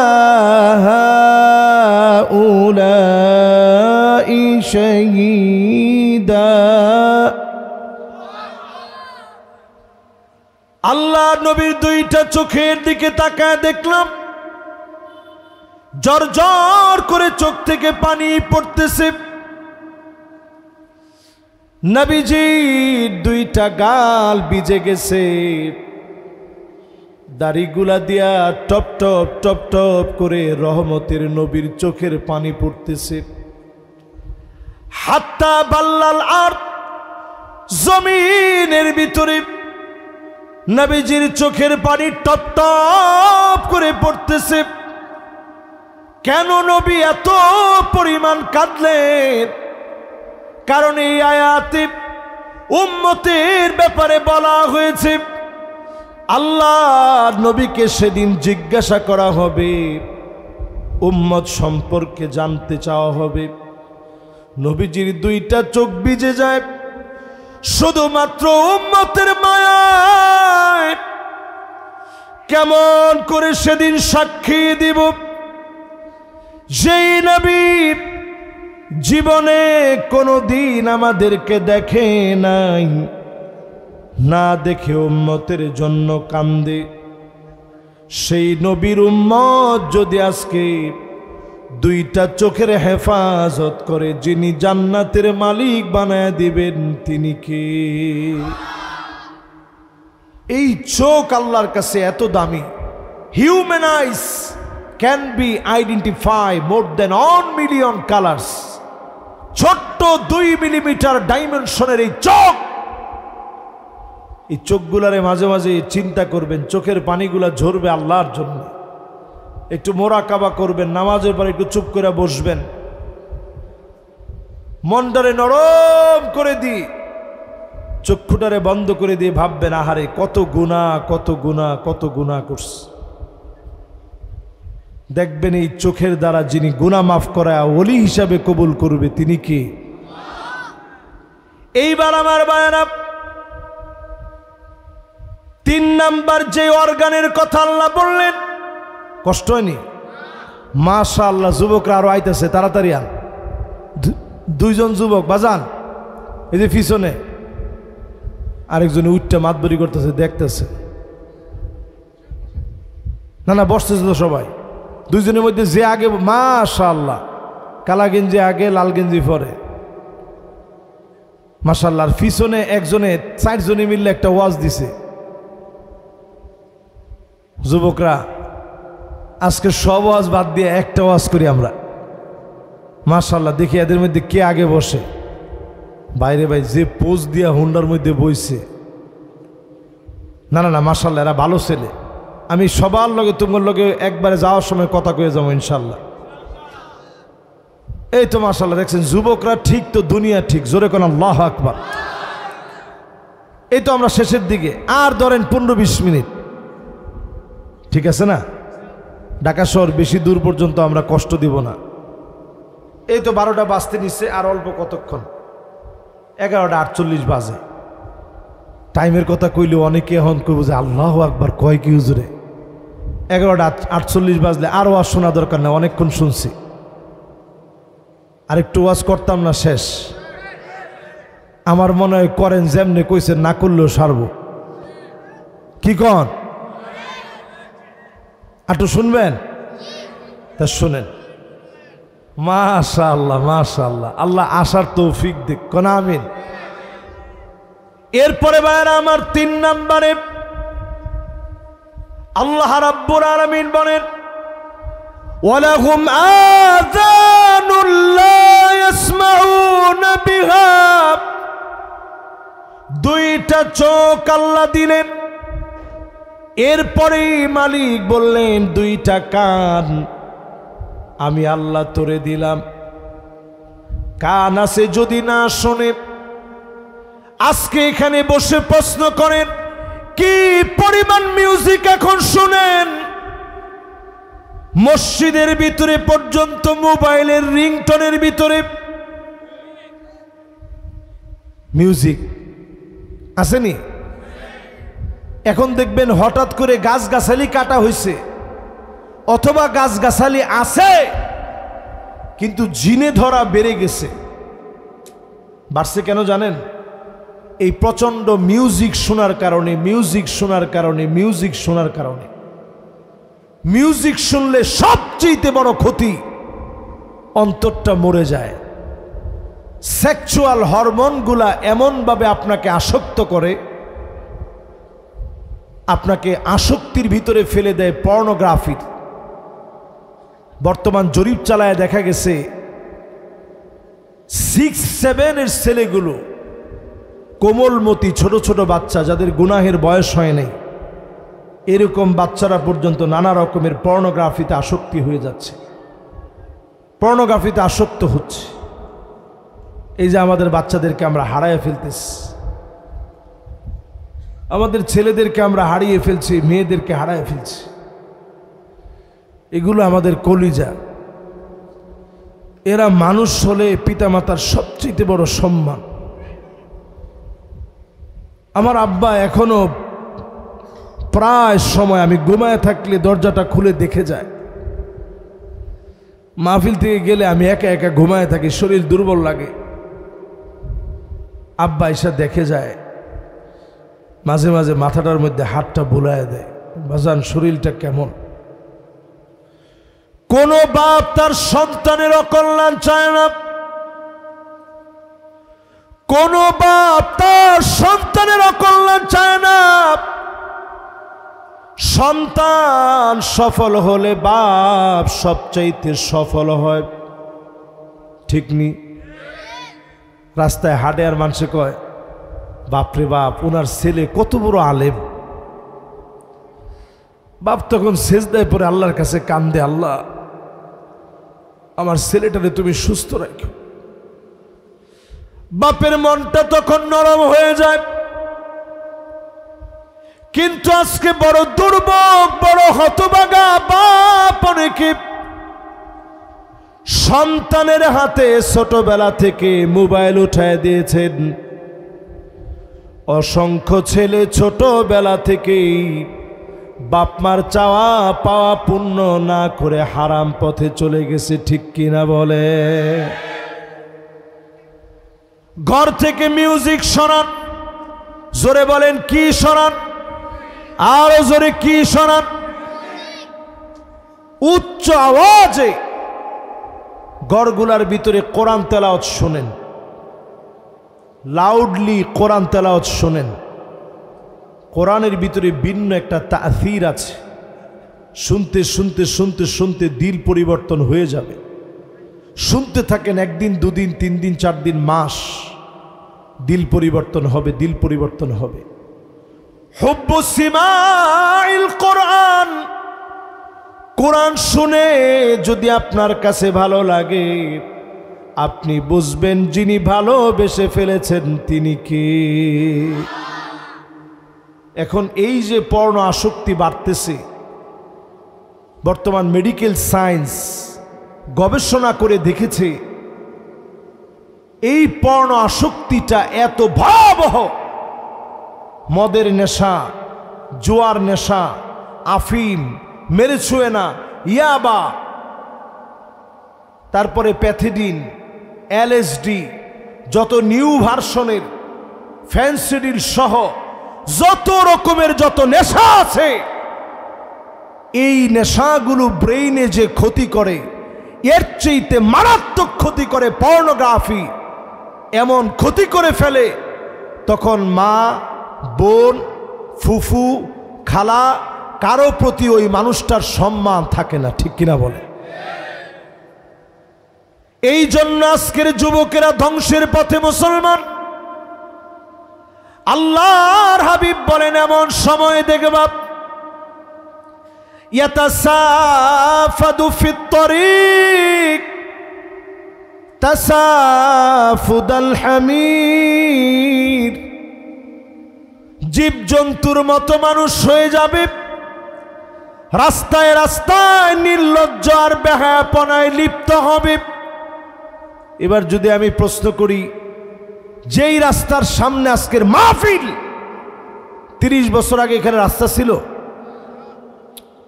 هؤلاء شهيدا। আল্লাহ নবীর 2টা চোখের দিকে তাকায় দেখলাম জর করে চোখ থেকে পানি পড়তেছে। নবীজির 2টা গাল ভিজে গেছে, দাড়িগুলা দিয়া টপ টপ টপ টপ করে রহমতের নবীর চোখের পানি পড়তেছে। হাত্তা বাল্লাল আর জমিনের ভিতরে নবীজির চোখের পানি টপ টপ করে পড়তেছে। কেন নবী এত পরিমাণ কাঁদলেন? কারণ এই আয়াতে উম্মতের ব্যাপারে বলা হয়েছে আল্লাহ নবীকে সেদিন জিজ্ঞাসা করা হবে, উম্মত সম্পর্কে জানতে চাওয়া হবে। নবীজির 2টা চোখ ভিজে যায় শুধুমাত্র উম্মতের মায়ায়। কেমন করে সেদিন সাক্ষী দিব? যেই নবী জীবনে কোনোদিন আমাদেরকে দেখে নাই, না দেখে উম্মতের জন্য কান্দে, সেই নবীর উম্মত যদি আজকে 2টা চোখের হেফাজত করে, যিনি জান্নাতের মালিক বানায় দিবেন তিনি কে? এই চোখ আল্লাহর কাছে এত দামি। Human eyes can be identify more than 1 million colours. ছোট্ট 2 মিলিমিটার ডাইমেনশনের এই চোখ, এই চোখগুলারে মাঝে মাঝে চিন্তা করবেন, চোখের পানিগুলা ঝরবে আল্লাহর জন্য। একটু মোরাকাবা করবেন, নামাজের পর একটু চুপ করে বসবেন, মনটারে নরম করে দিয়ে চক্ষুটারে বন্ধ করে দিয়ে ভাববেন, আহারে কত গুনাহ কত গুনাহ কত গুনাহ করছে। দেখবেন এই চোখের দ্বারা যিনি গুনাহ মাফ করায় ওলি হিসাবে কবুল করবে তিনি কে? এইবার আমার বায়না তিন নাম্বার যে অর্গানের কথা আল্লাহ বললেন, কষ্ট হয়নি? মাশাআল্লাহ, যুবকরা আরো আইতেছে, তাড়াতাড়ি আন। দুইজন যুবক বাজান, এই যে পিছনে আরেকজন উঠটা মাতবরি করতেছে, দেখতেছে না, না বসতেছে তো সবাই। দুইজনের মধ্যে যে আগে, মাশাআল্লাহ, কালা গেঞ্জি আগে, লাল গেঞ্জি পরে, মাশাআল্লাহ। আর পিছনে একজনে, চারজনে মিললে একটা ওয়াজ দিছে। যুবকরা আজকে সব ওয়াজ বাদ দিয়ে একটা ওয়াজ করি আমরা, মাশাআল্লাহ। দেখি এদের মধ্যে কে আগে বসে। বাইরে ভাই যে পোজ দিয়া হুন্ডার মধ্যে বইছে, না না না মাশাআল্লাহ, এরা ভালো ছেলে। আমি সবার লগে তোমার লগে একবারে যাওয়ার সময় কথা কয়ে যাবো ইনশাল্লাহ। এই তো মাশাআল্লাহ, দেখছেন যুবকরা ঠিক তো দুনিয়া ঠিক, জোরে কোন আল্লাহু আকবার। এই তো আমরা শেষের দিকে, আর ধরেন 15-20 মিনিট, ঠিক আছে না? ঢাকা শহর বেশি দূর পর্যন্ত আমরা কষ্ট দিব না। এই তো 12টা বাজতে নিচ্ছে, আর অল্প কতক্ষণ, 11টা 48 বাজে। টাইমের কথা কইলে অনেকে এখন কইব যে আল্লাহু আকবার, কয় কি হুজুরে? 11টা 48 বাজলে আর ওয়াজ শোনা দরকার না, অনেকক্ষণ শুনছি, আরেকটু ওয়াজ করতাম না? শেষ। আমার মনে হয় করেন যেমনে কইছেন, না করলেও সারব। কি কন? একটু শুনবেন? তা শুনেন। মাশাআল্লাহ মাশাআল্লাহ, আল্লাহ আসার তৌফিক দিক, কোন আমিন। এরপরে ভাইরা আমার 3 নম্বরে আল্লাহ রাব্বুল আলামিন বলেন, ওয়ালাহুম আযানুন লা ইয়াসমাউনা বিহা, দুইটা চোখ আল্লাহ দিলেন। এরপরে মালিক বললেন, দুইটা কান আমি আল্লাহ তোরে দিলাম। কান আছে যদি না শোনে, আজকে এখানে বসে প্রশ্ন করেন কি পরিমাণ মিউজিক এখন শুনেন। মসজিদের ভিতরে পর্যন্ত মোবাইলের রিংটোনের ভিতরে মিউজিক আসেনি? এখন দেখবেন হঠাৎ করে গাছগাছালি কাটা হয়েছে, অথবা গাছগাছালি আছে কিন্তু জিনে ধরা বেড়ে গেছে। বাড়ছে কেন জানেন? এই প্রচন্ড মিউজিক শোনার কারণে, মিউজিক শোনার কারণে, মিউজিক শোনার কারণে। মিউজিক শুনলে সবচেয়ে বড় ক্ষতি, অন্তরটা মরে যায়। সেক্সুয়াল হরমোনগুলা এমনভাবে আপনাকে আসক্ত করে, আপনাকে আসক্তির ভিতরে ফেলে দেয় পর্নোগ্রাফির। বর্তমান জরিপ চালায় দেখা গেছে 6-7 এর ছেলেগুলো, কোমলমতি ছোট ছোট বাচ্চা যাদের গুনাহের বয়স হয় নাই, এরকম বাচ্চারা পর্যন্ত নানা রকমের পর্নোগ্রাফিতে আসক্তি হয়ে যাচ্ছে, পর্নোগ্রাফিতে আসক্ত হচ্ছে। এই যে আমাদের বাচ্চাদেরকে আমরা হারাইয়া ফেলতেছি, আমাদের ছেলেদেরকে আমরা হারিয়ে ফেলছি, মেয়েদেরকে হারাইয়া ফেলছি। এগুলো আমাদের কলিজা। এরা মানুষ হলে পিতামাতার সবচেয়ে বড় সম্মান। আমার আব্বা এখনো প্রায় সময় আমি ঘুমায় থাকলে দরজাটা খুলে দেখে যায়। মাহফিল থেকে গেলে আমি একা একা ঘুমায় থাকি, শরীর দুর্বল লাগে। আব্বা এসে দেখে যায়, মাঝে মাঝে মাথাটার মধ্যে হাতটা বুলায় দেয়, বাজান শরীরটা কেমন। কোন বাপ তার সন্তানের অকল্যাণ চায় না, কোন বাপ তার সন্তানের অকল্যাণ চায় না। সন্তান সফল হলে বাপ সবচাইতে সফল হয়, ঠিক নি? রাস্তায় হাঁটে আর মানুষে কয়, বাপরে বাপ, ওনার ছেলে কত বড় আলেম। বাপ তখন সেজদায় পড়ে আল্লাহর কাছে কান্দে, আল্লাহ আমার ছেলেটারে তুমি সুস্থ রাখো। বাপের মনটা তখন নরম হয়ে যায়। কিন্তু আজকে বড় দুর্ভোগ, বড় হতভাগা বাপ অনেকে সন্তানের হাতে ছোটবেলা থেকে মোবাইল উঠায় দিয়েছেন। অসংখ্য ছেলে ছোটবেলা থেকেই বাপমার চাওয়া পাওয়া পূর্ণ না করে হারাম পথে চলে গেছে, ঠিক কিনা বলে? ঘর থেকে মিউজিক শোনান, জোরে বলেন কি শোনান? আরো জোরে কি শোনান? উচ্চ আওয়াজে ঘরগুলার ভিতরে কোরআন তেলাওয়াত শোনেন, লাউডলি কোরআন তেলাওয়াত শোনেন। কোরআনের ভিতরে ভিন্ন একটা তাসীর আছে, শুনতে শুনতে শুনতে শুনতে দিল পরিবর্তন হয়ে যাবে। শুনতে থাকেন, একদিন দুদিন তিন দিন চার দিন মাস, দিল পরিবর্তন হবে, দিল পরিবর্তন হবে। হুব্বু সিমাইল কোরআন, কোরআন শুনে যদি আপনার কাছে ভালো লাগে, আপনি বুঝবেন যিনি ভালোবেসে ফেলেছেন তিনি কে। এখন এই যে পর্ণ আসক্তি বাড়তেছে, বর্তমান মেডিকেল সায়েন্স গবেষণা করে দেখেছে এই পর্ণ আসক্তিটা এত ভয়াবহ। মদের নেশা, জুয়ার নেশা, আফিম, মেরিজুয়ানা, ইয়াবা, তারপরে প্যাথিডিন, এলএসডি, যত নিউ ভার্সনের ফেন্সিডিল সহ যত রকমের যত নেশা আছে, এই নেশাগুলো ব্রেইনে যে ক্ষতি করে, এর চেয়েতে মারাত্মক ক্ষতি করে পর্নোগ্রাফি। এমন ক্ষতি করে ফেলে, তখন মা, বোন, ফুফু, খালা, কারো প্রতি ওই মানুষটার সম্মান থাকে না, ঠিক কিনা বলে? এই জন্য আজকের যুবকেরা ধ্বংসের পথে। মুসলমান, আল্লাহর হাবিব বলেন এমন সময় দেখবা ইয়াতাসাফাদু ফিত তরিক তাসাফুদাল হামির, জীবজন্তুর মতো মানুষ হয়ে যাবে, রাস্তায় রাস্তায় নির্লজ্জ আর বেহায়াপনায় লিপ্ত হবে। এবার যদি আমি প্রশ্ন করি, যেই রাস্তার সামনে আজকের মাহফিল, 30 বছর আগে এখানে রাস্তা ছিল?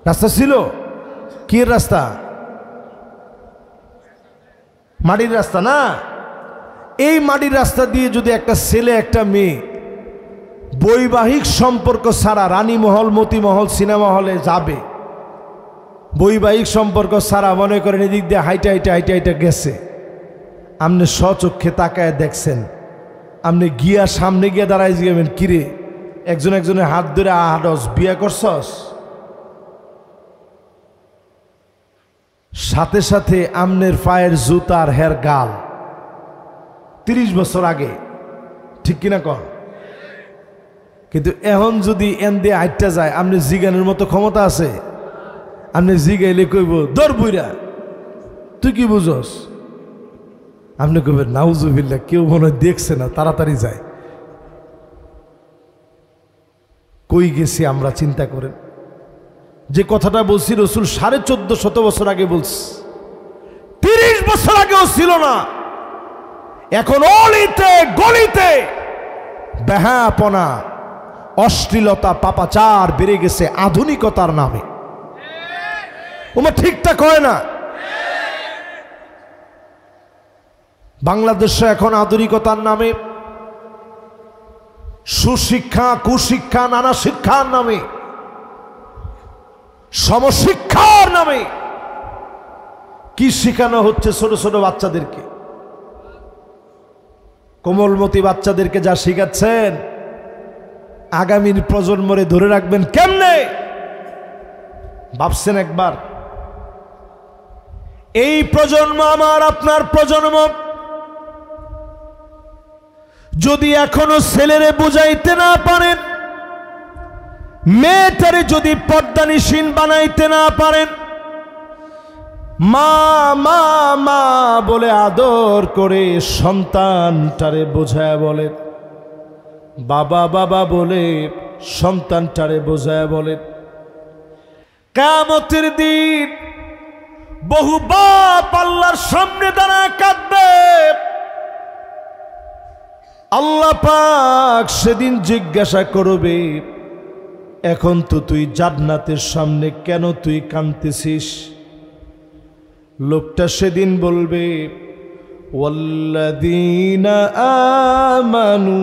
রাস্তা ছিল? কি রাস্তা? মাটির রাস্তা না? এই মাটির রাস্তা দিয়ে যদি একটা ছেলে একটা মেয়ে বৈবাহিক সম্পর্ক ছাড়া রানীমহল, মতিমহল, সিনেমা হলে যাবে, বৈবাহিক সম্পর্ক ছাড়া মনে করেন এদিক দিয়ে হাইটা হাইটা হাইটা হাইটা গেছে, আপনি স্বচক্ষে তাকায় দেখছেন, আপনি গিয়া সামনে গিয়া দাঁড়াই যাবেন, কিরে একজন একজনের হাত ধরে আহাডস বিয়া করছস? সাথে সাথে আমনের পায়ের জুতার হের গাল 30 বছর আগে, ঠিক কিনা কন? কিন্তু এখন যদি এন দিয়ে হাইটটা যায়, আপনি জিগানের মতো ক্ষমতা আছে? আপনি জিগাইলে কইব দর বুইরা তুই কি বুঝস? আপনি কইবেন নাউজুবিল্লাহ, কেউ মনে দেখছে না, তাড়াতাড়ি যায়। কই গেছি আমরা চিন্তা করেন। যে কথাটা বলছি রসুল 1450 বছর আগে বলছি, 30 বছর আগেও ছিল না। এখন অলিতে গলিতে বেহায়াপনা, অশ্লীলতা, পাপাচার বেড়ে গেছে আধুনিকতার নামে। ওমা ঠিকঠাক হয় না। বাংলাদেশে এখন আধুনিকতার নামে, সুশিক্ষা, কুশিক্ষা, নানা শিক্ষার নামে, সমশিক্ষার নামে কি শিখানো হচ্ছে ছোট ছোট বাচ্চাদেরকে? কোমলমতি বাচ্চাদেরকে যা শিখাচ্ছেন, আগামীর প্রজন্মরে ধরে রাখবেন কেমনে? ভাবছেন একবার? এই প্রজন্ম আমার আপনার প্রজন্ম, যদি এখনো ছেলেরে বুঝাইতে না পারেন, মেয়েটারে যদি পর্দানিসীন বানাইতে না পারেন, মা মা মা বলে আদর করে সন্তানটারে বোঝায় বলেন, বাবা বাবা বলে সন্তানটারে বোঝায় বলেন, কিয়ামতের দিন বহু বাপ আল্লাহর সামনে দাঁড়ায় কাঁদবে। আল্লাহ আল্লাহ পাক সেদিন জিজ্ঞাসা করবে, এখন তো তুই জান্নাতের সামনে কেন তুই কাঁদতেছিস? লোকটা সেদিন বলবে, ওয়াল্লাযীনা আমানু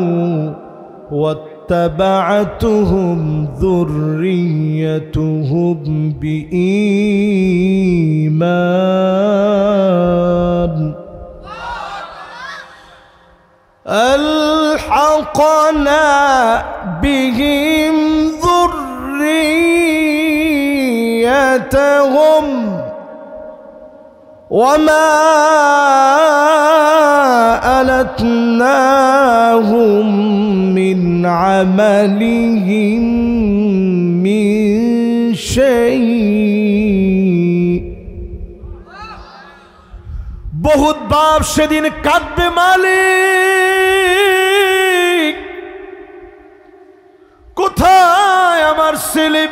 ওয়াত্তাবা'তুহুম যুররিয়্যাতুহুম বিঈমান ألحقنا بهم ذريتهم وما ألتناهم من عملهم من شيء বহুত বাপ সেদিন কাঁদবে, মালিক কোথায় আমার ছেলে?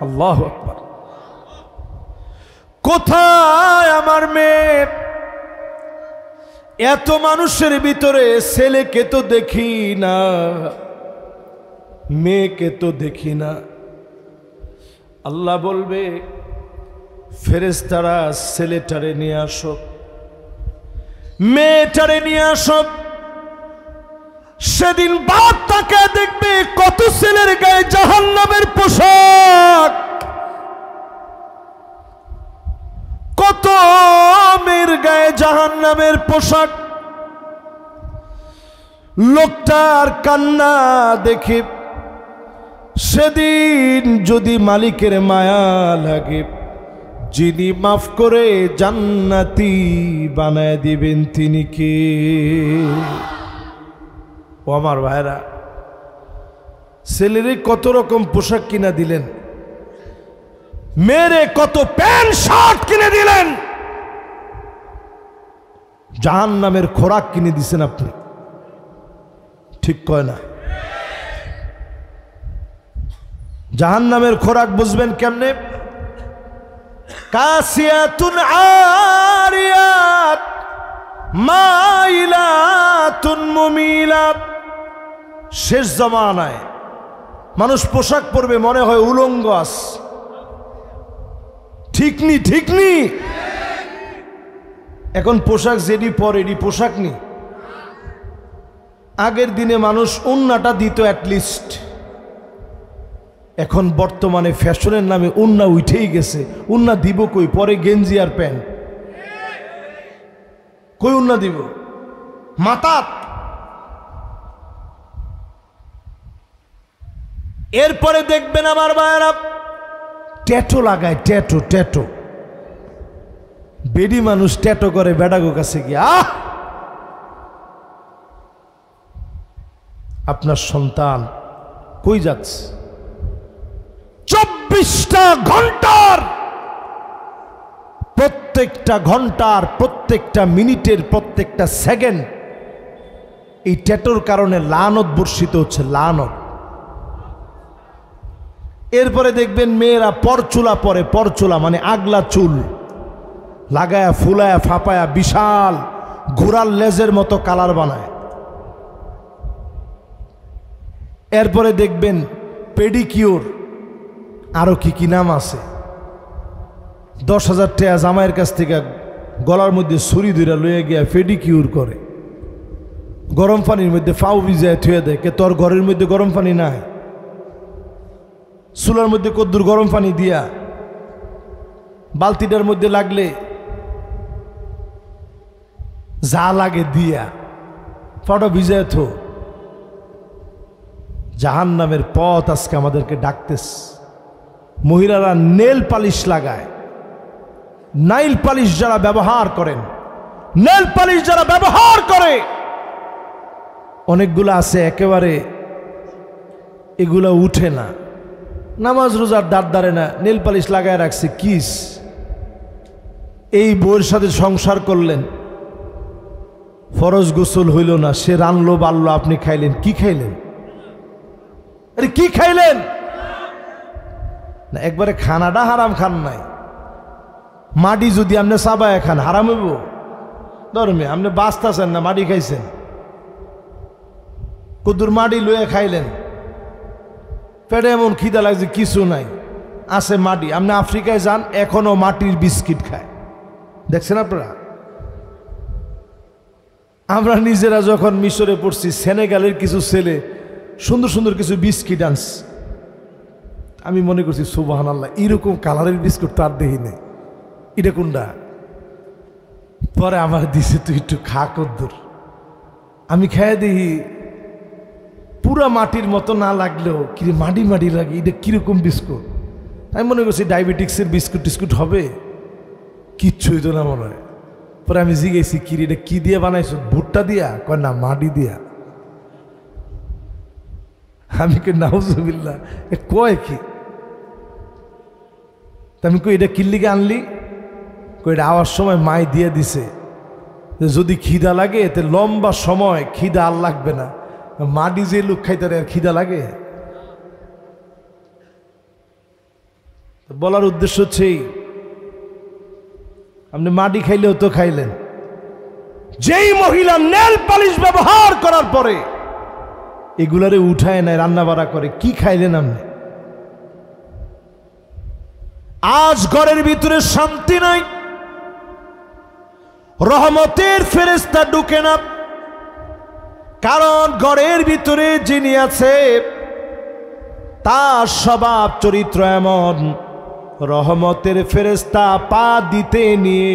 আল্লাহু আকবার। কোথায় আমার মেয়ে? এত মানুষের ভিতরে ছেলেকে তো দেখি না, মেয়েকে তো দেখি না। আল্লাহ বলবে, ফেরেশতারা ছেলেটারে নিয়ে আসো, মেয়েটারে নিয়ে আসো। সেদিন বাপ তাকে দেখবে, কত ছেলের গায়ে জাহান্নামের পোশাক, কত মেয়ের গায়ে জাহান্নামের পোশাক। লোকটার কান্না দেখে সেদিন যদি মালিকের মায়া লাগে, যিনি মাফ করে জান্নাতি বানায় দিবেন তিনি কে? ও আমার ভাইরা, ছেলেরে কত রকম পোশাক কিনা দিলেন, মেরে কত প্যান্ট শার্ট কিনে দিলেন, জাহান্নামের খোরাক কিনে দিছেন আপনি। ঠিক কয় না? জাহান্নামের খোরাক বুঝবেন কেমনে? কাসিয়াতুন আরিয়াত মাইলাতুন মুমিলাত। শেষ জামানায় মানুষ পোশাক পরবে মনে হয় উলঙ্গ আস। ঠিক নি? ঠিক নি? এখন পোশাক যেটি পরে এটি পোশাক নি। আগের দিনে মানুষ উন্নাটা দিত অ্যাটলিস্ট, এখন বর্তমানে ফ্যাশনের নামে উন্না উঠেই গেছে। উন্না দিব কই? পরে গেঞ্জি আর প্যান্ট। কই উন্না দিব? মাতাত। এরপরে দেখবেন আমার ভাইয়েরা ট্যাটু লাগায়, ট্যাটু ট্যাটু। বেডি মানুষ ট্যাটু করে বেডাগো কাছে গিয়া। আপনার সন্তান কই যাচ্ছে? 24টা ঘন্টার, প্রত্যেকটা ঘন্টার, প্রত্যেকটা মিনিটের, প্রত্যেকটা সেকেন্ড এই ট্যাটুর কারণে লানত বর্ষিত হচ্ছে, লানত। এরপরে দেখবেন মেয়েরা পরচুলা পরে, পরচুলা মানে আগলা চুল লাগায়া ফুলায়া ফাপায়া বিশাল ঘোড়ার লেজের মতো কালার বানায়। এরপরে দেখবেন পেডিকিউর, আরো কি কি নাম আছে। 10,000 টাকা জামাইয়ের কাছ থেকে গলার মধ্যে ছুরি ধরে লইয়া গিয়া পেডিকিউর করে, গরম পানির মধ্যে ফাউ ভিজায় থুয়ে দেয়। কে তোর ঘরের মধ্যে গরম পানি নাই? চুলার মধ্যে কদ্দুর গরম পানি দিয়া বালতিটার মধ্যে লাগলে যা লাগে দিয়া ফাটা ভিজায় থো। জাহান্নামের পথ আজকে আমাদেরকে ডাকতেস। মহিলারা নেল পালিশ লাগায়। নাইল পালিশ যারা ব্যবহার করেন, নেল পালিশ যারা ব্যবহার করে, অনেকগুলো আছে একেবারে এগুলা উঠে না। নামাজ রোজার দাঁড় দাঁড়ে না, নেল পালিশ লাগায় রাখছে। কিস এই বউয়ের সাথে সংসার করলেন, ফরজ গোসল হইল না, সে রানলো বাড়লো, আপনি খাইলেন। কি খাইলেন? আরে কি খাইলেন? না একবারে খানাটা হারাম খান নাই। মাটি যদি আপনি চাবায় খান হারাম হইব? ধর্মে আপনি বাঁচতেছেন না, মাটি খাইছেন। কদ্দুর মাটি লয়ে খাইলেন, পেটে এমন খিদা লাগছে কিছু নাই, আছে মাটি। আপনি আফ্রিকায় যান, এখনো মাটির বিস্কিট খায়, দেখছেন আপনারা? আমরা নিজেরা যখন মিশরে পড়ছি, সেনেগালের কিছু ছেলে সুন্দর সুন্দর কিছু বিস্কিট আনছে, আমি মনে করছি সুবহানাল্লাহ, এরকম কালারের বিস্কুট তার দেখি নেই, এটা কোনটা? পরে আমার দিছে, তুই একটু খা কদ্দুর। আমি খেয়ে দেখি পুরা মাটির মতো না লাগলেও কি মাটি মাটি লাগে, এটা কিরকম বিস্কুট। আমি মনে করছি ডায়াবেটিক্সের বিস্কুট টিস্কুট হবে, কিচ্ছুই তো না মনে হয়। পরে আমি জিজ্ঞেসি, কি এটা কি দিয়ে বানাইছো? ভুট্টা দিয়া? কয় না, মাটি দিয়া। আমি কই নাউজুবিল্লাহ, কয় কি? আমি কই এটা কিল্লিকে আনলি? কই এটা আওয়ার সময় মাই দিয়ে দিছে, যদি খিদা লাগে এতে লম্বা সময় খিদা আর লাগবে না। মাটি যে লোক খাইতে আর খিদা লাগে? বলার উদ্দেশ্য হচ্ছে আপনি মাটি খাইলেও তো খাইলেন। যেই মহিলা নেল পালিশ ব্যবহার করার পরে এগুলারে উঠায় নাই, রান্না বাড়া করে, কি খাইলেন আপনি? আজ ঘরের ভিতরে শান্তি নাই, রহমতের ফেরেশতা ঢুকে না, কারণ ঘরের ভিতরে যিনি আছে তার স্বভাব চরিত্র এমন, রহমতের ফেরেশতা পা দিতে নিয়ে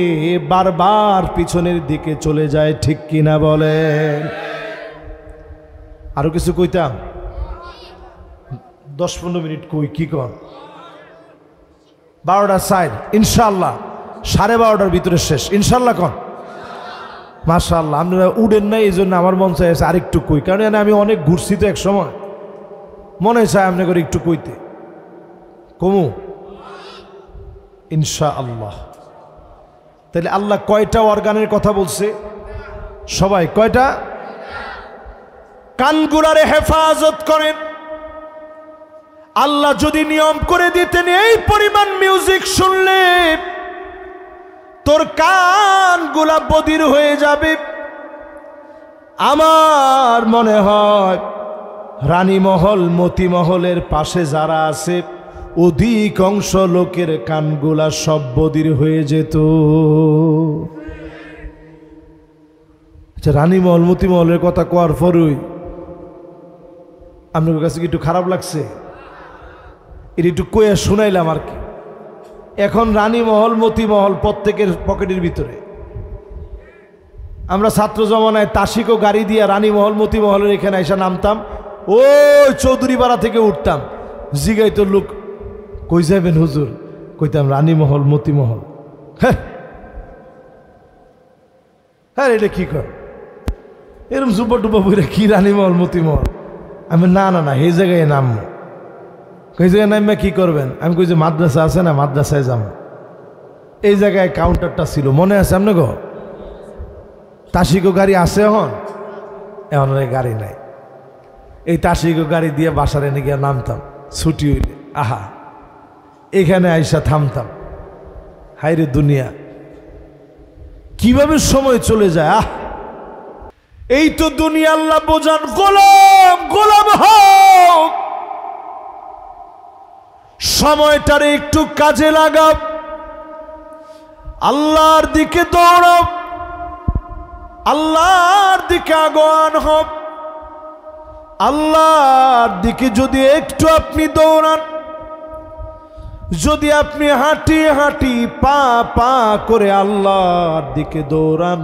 বারবার পিছনের দিকে চলে যায়, ঠিক কিনা বলেন? আরো কিছু কইতাম, 10-15 মিনিট কই, কি কন? 12টা সাইড ইনশাল্লাহ, 12:30টার ভিতরে শেষ ইনশাল্লাহ। কন মাশাআল্লাহ। আপনারা উড়েন নাই, এই জন্য আমার মন চাইছে আরেকটু কই, কারণ আমি অনেক ঘুরছি তো, এক সময় মনে চায় আপনি করে একটু কইতে। কমু ইনশাআল্লাহ। তাহলে আল্লাহ কয়টা অর্গানের কথা বলছে? সবাই কয়টা? কানগুলারে হেফাজত করেন। আল্লাহ যদি নিয়ম করে দিতেন এই পরিমাণ মিউজিক শুনলে তোর কানগুলা বধির হয়ে যাবে, আমার মনে হয় রানীমহল মতিমহলের পাশে যারা আছে অধিকাংশ লোকের কানগুলা সব বধির হয়ে যেত। আচ্ছা, রানীমহল মতিমহলের কথা কোয়ার পরই আপনার কাছে কি একটু খারাপ লাগছে? এটা একটু কয়ে শুনাইলাম আর কি। এখন রানীমহল মতিমহল প্রত্যেকের পকেটের ভিতরে। আমরা ছাত্র জমানায় তাসিকো গাড়ি দিয়ে রানীমহল মতিমহলের এখানে এসে নামতাম, ওই চৌধুরীপাড়া থেকে উঠতাম, জিগাইতো লোক, কই যাবেন হুজুর? কইতাম রানীমহল মতিমহল। হ্যাঁ, এটা কি কর এরম জুব্বা টুব্বা বইরা, কি রানীমহল মতিমহল? আমি না না না, এই জায়গায় নামবো। এই জায়গায় নামবে কি করবেন? আমি কই যে মাদ্রাসা আছে না, মাদ্রাসায় যাবো। এই জায়গায় কাউন্টারটা ছিল, মনে আছে আপনি গো? তাসিকো গাড়ি আছে এখন? এখন গাড়ি নাই। এই তাসিকো গাড়ি দিয়ে বাসার এনে গিয়ে নামতাম ছুটি হইলে, আহা এখানে আইসা থামতাম। হাইরে দুনিয়া, কিভাবে সময় চলে যায়। আহ, এই তো দুনিয়া। আল্লাহ বোঝান, গোলাম গোলাম হোক, সময়টারে একটু কাজে লাগাও, আল্লাহর দিকে দৌড়াও, আল্লাহর দিকে আগুয়ান হোক। আল্লাহর দিকে যদি একটু আপনি দৌড়ান, যদি আপনি হাঁটি হাঁটি পা পা করে আল্লাহর দিকে দৌড়ান,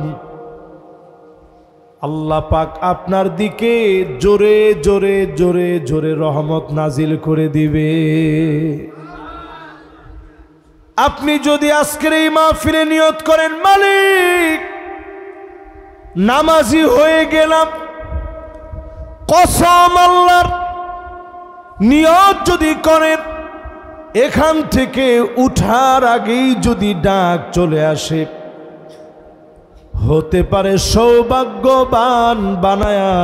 আল্লাহ পাক আপনার দিকে জোরে জোরে জোরে জোরে রহমত নাজিল করে দিবে। আপনি যদি আজকের এই মাহফিলে নিয়ত করেন, মালিক নামাজি হয়ে গেলাম, কসম আল্লাহর, নিয়ত যদি করেন, এখান থেকে উঠার আগেই যদি ডাক চলে আসে, হতে পারে সৌভাগ্যবান বানায়া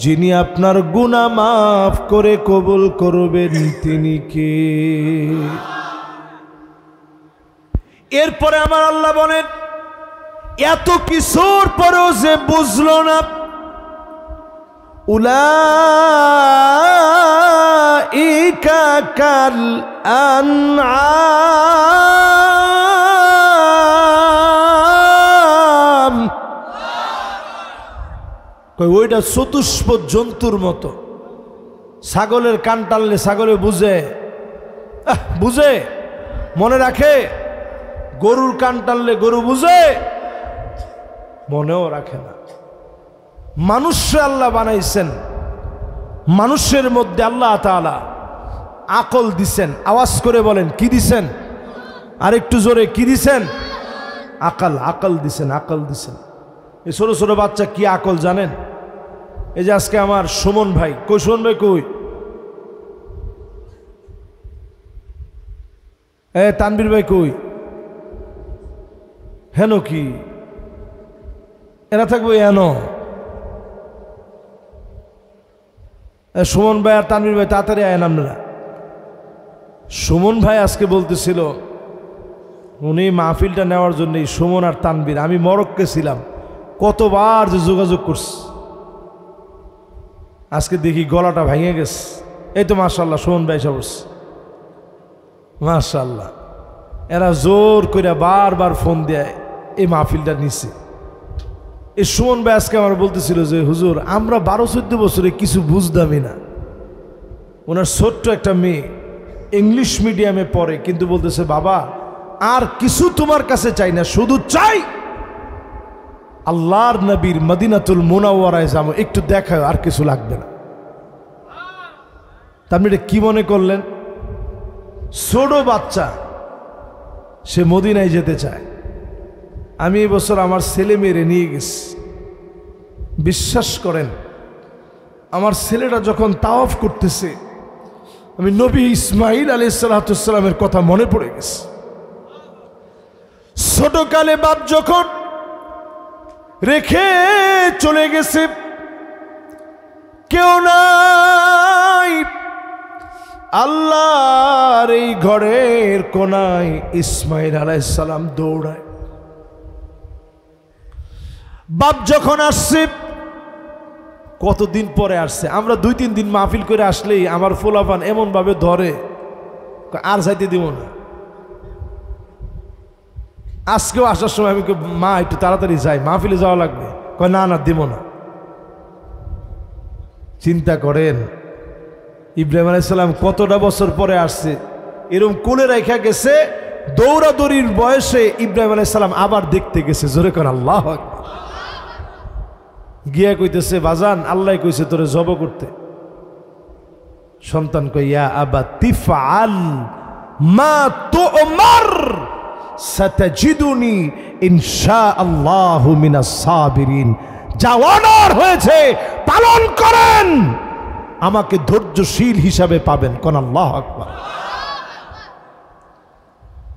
যিনি আপনার গুনাহ মাফ করে কবুল করবেন তিনি কে? এরপরে আমার আল্লাহ বলেন, এত কিছুর পরেও যে বুঝলো না, উলাইকা কাল আনআম, ওইটা চতুষ্পদ জন্তুর মতো। ছাগলের কান টানলে ছাগলে বুঝে, বুঝে, মনে রাখে। গরুর কান টানলে গরু বুঝে, মনেও রাখে না। মানুষে আল্লাহ বানাইছেন, মানুষের মধ্যে আল্লাহ তাআলা আকল দিছেন। আওয়াজ করে বলেন কি দিছেন? আর একটু জোরে কি দিছেন? আকল। আকল দিছেন, আকল দিছেন। এই ছোট ছোট বাচ্চা কি আকল জানেন? এই যে আজকে আমার সুমন ভাই, কই সুমন ভাই কই? তানবীর ভাই কই? হেন কি এরা থাকবো? হেন সুমন ভাই আর তানবীর ভাই তাড়াতাড়ি আয়েন আপনারা। সুমন ভাই আজকে বলতেছিল উনি মাহফিলটা নেওয়ার জন্যই, সুমন আর তানবীর। আমি মরক্কে ছিলাম, কতবার যে যোগাযোগ করছি, আজকে দেখি গলাটা ভেঙে গেছে। এই তো মাশাআল্লাহ সুমন ভাই সব মাশাআল্লাহ। এরা জোর করে বারবার ফোন দেয় এই মাহফিলটা নিছে। এই সুমন ভাই আজকে আমার বলতেছিল যে হুজুর আমরা 12-14 বছরে কিছু বুঝতামই না। ওনার ছোট্ট একটা মেয়ে ইংলিশ মিডিয়ামে পড়ে, কিন্তু বলতেছে বাবা আর কিছু তোমার কাছে চাই না, শুধু চাই আল্লাহর নবীর মদিনাতুল মুনাওয়ারায় যাবো, একটু দেখাও, আর কিছু লাগবে না। তার মানে কি মনে করলেন? ছোট বাচ্চা, সে মদিনায় যেতে চায়। আমি এই বছর আমার ছেলে মেয়েরে নিয়ে গেছি। বিশ্বাস করেন আমার ছেলেটা যখন তাওয়াফ করতেছে, আমি নবী ইসমাইল আলাইহিস সালামের কথা মনে পড়ে গেছে। ছোটকালে বাপ যখন রেখে চলে গেছে, কেউ নাই, আল্লাহর এই ঘরের কোনায় ইসমাইল আলাইহিস সালাম দৌড়ায়। বাপ যখন আসছে, কতদিন পরে আসছে, আমরা 2-3 দিন মাহফিল করে আসলেই আমার ফোলাপান এমন ভাবে ধরে, আর যাইতে দিব না। আজকেও আসার সময় আমি মা একটু তাড়াতাড়ি যাই, মাহফিলে যাওয়া লাগবে। কয় না না দিব না। চিন্তা করেন ইব্রাহিম আলাইহিস সালাম কতটা বছর পরে আসছে, এরকম কোলে রেখা গেছে, দৌড়াদৌড়ির বয়সে ইব্রাহিম আলাইহিস সালাম আবার দেখতে গেছে। জোরে কর আল্লাহু আকবার। গিয়া কইতেছে বাজান আল্লাহ কইছে তোরে জব করতে। সন্তান কই ইয়া আবা তিফআল মা তুমার সাতাজিদুনি ইনশাআল্লাহু মিনাস সাবিরিন। যা অর্ডার হয়েছে পালন করেন, আমাকে ধৈর্যশীল হিসাবে পাবেন। কোন আল্লাহু আকবার।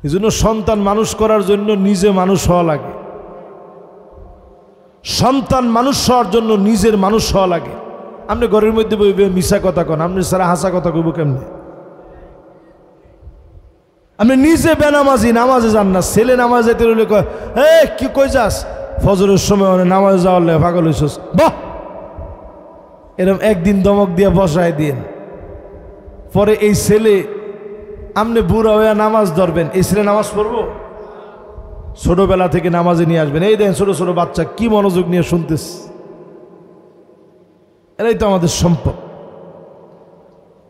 এজন্য সন্তান মানুষ করার জন্য নিজে মানুষ হওয়া লাগে। সন্তান মানুষ হওয়ার জন্য নিজের মানুষ হওয়া লাগে। আপনি ঘরের মধ্যে বইবে মিশা কথা কন, আপনি সারা হাসা কথা কইব কেমনে? আপনি নিজে বেনামাজি, নামাজে যান না, ছেলে নামাজ যাইতে রইলে কয় কি কই যাস? ফজরের সময় নামাজে যাওয়ার লে পাগল হইছস। বাহ, এরকম একদিন দমক দিয়ে বসায় দিন, পরে এই ছেলে আপনি বুড়া হইয়া নামাজ ধরবেন, এই ছেলে নামাজ পড়বো? ছোটবেলা থেকে নামাজে নিয়ে আসবেন। এই দেন ছোট ছোট বাচ্চা কি মনোযোগ নিয়ে শুনতেস। এরাই তো আমাদের সম্পদ।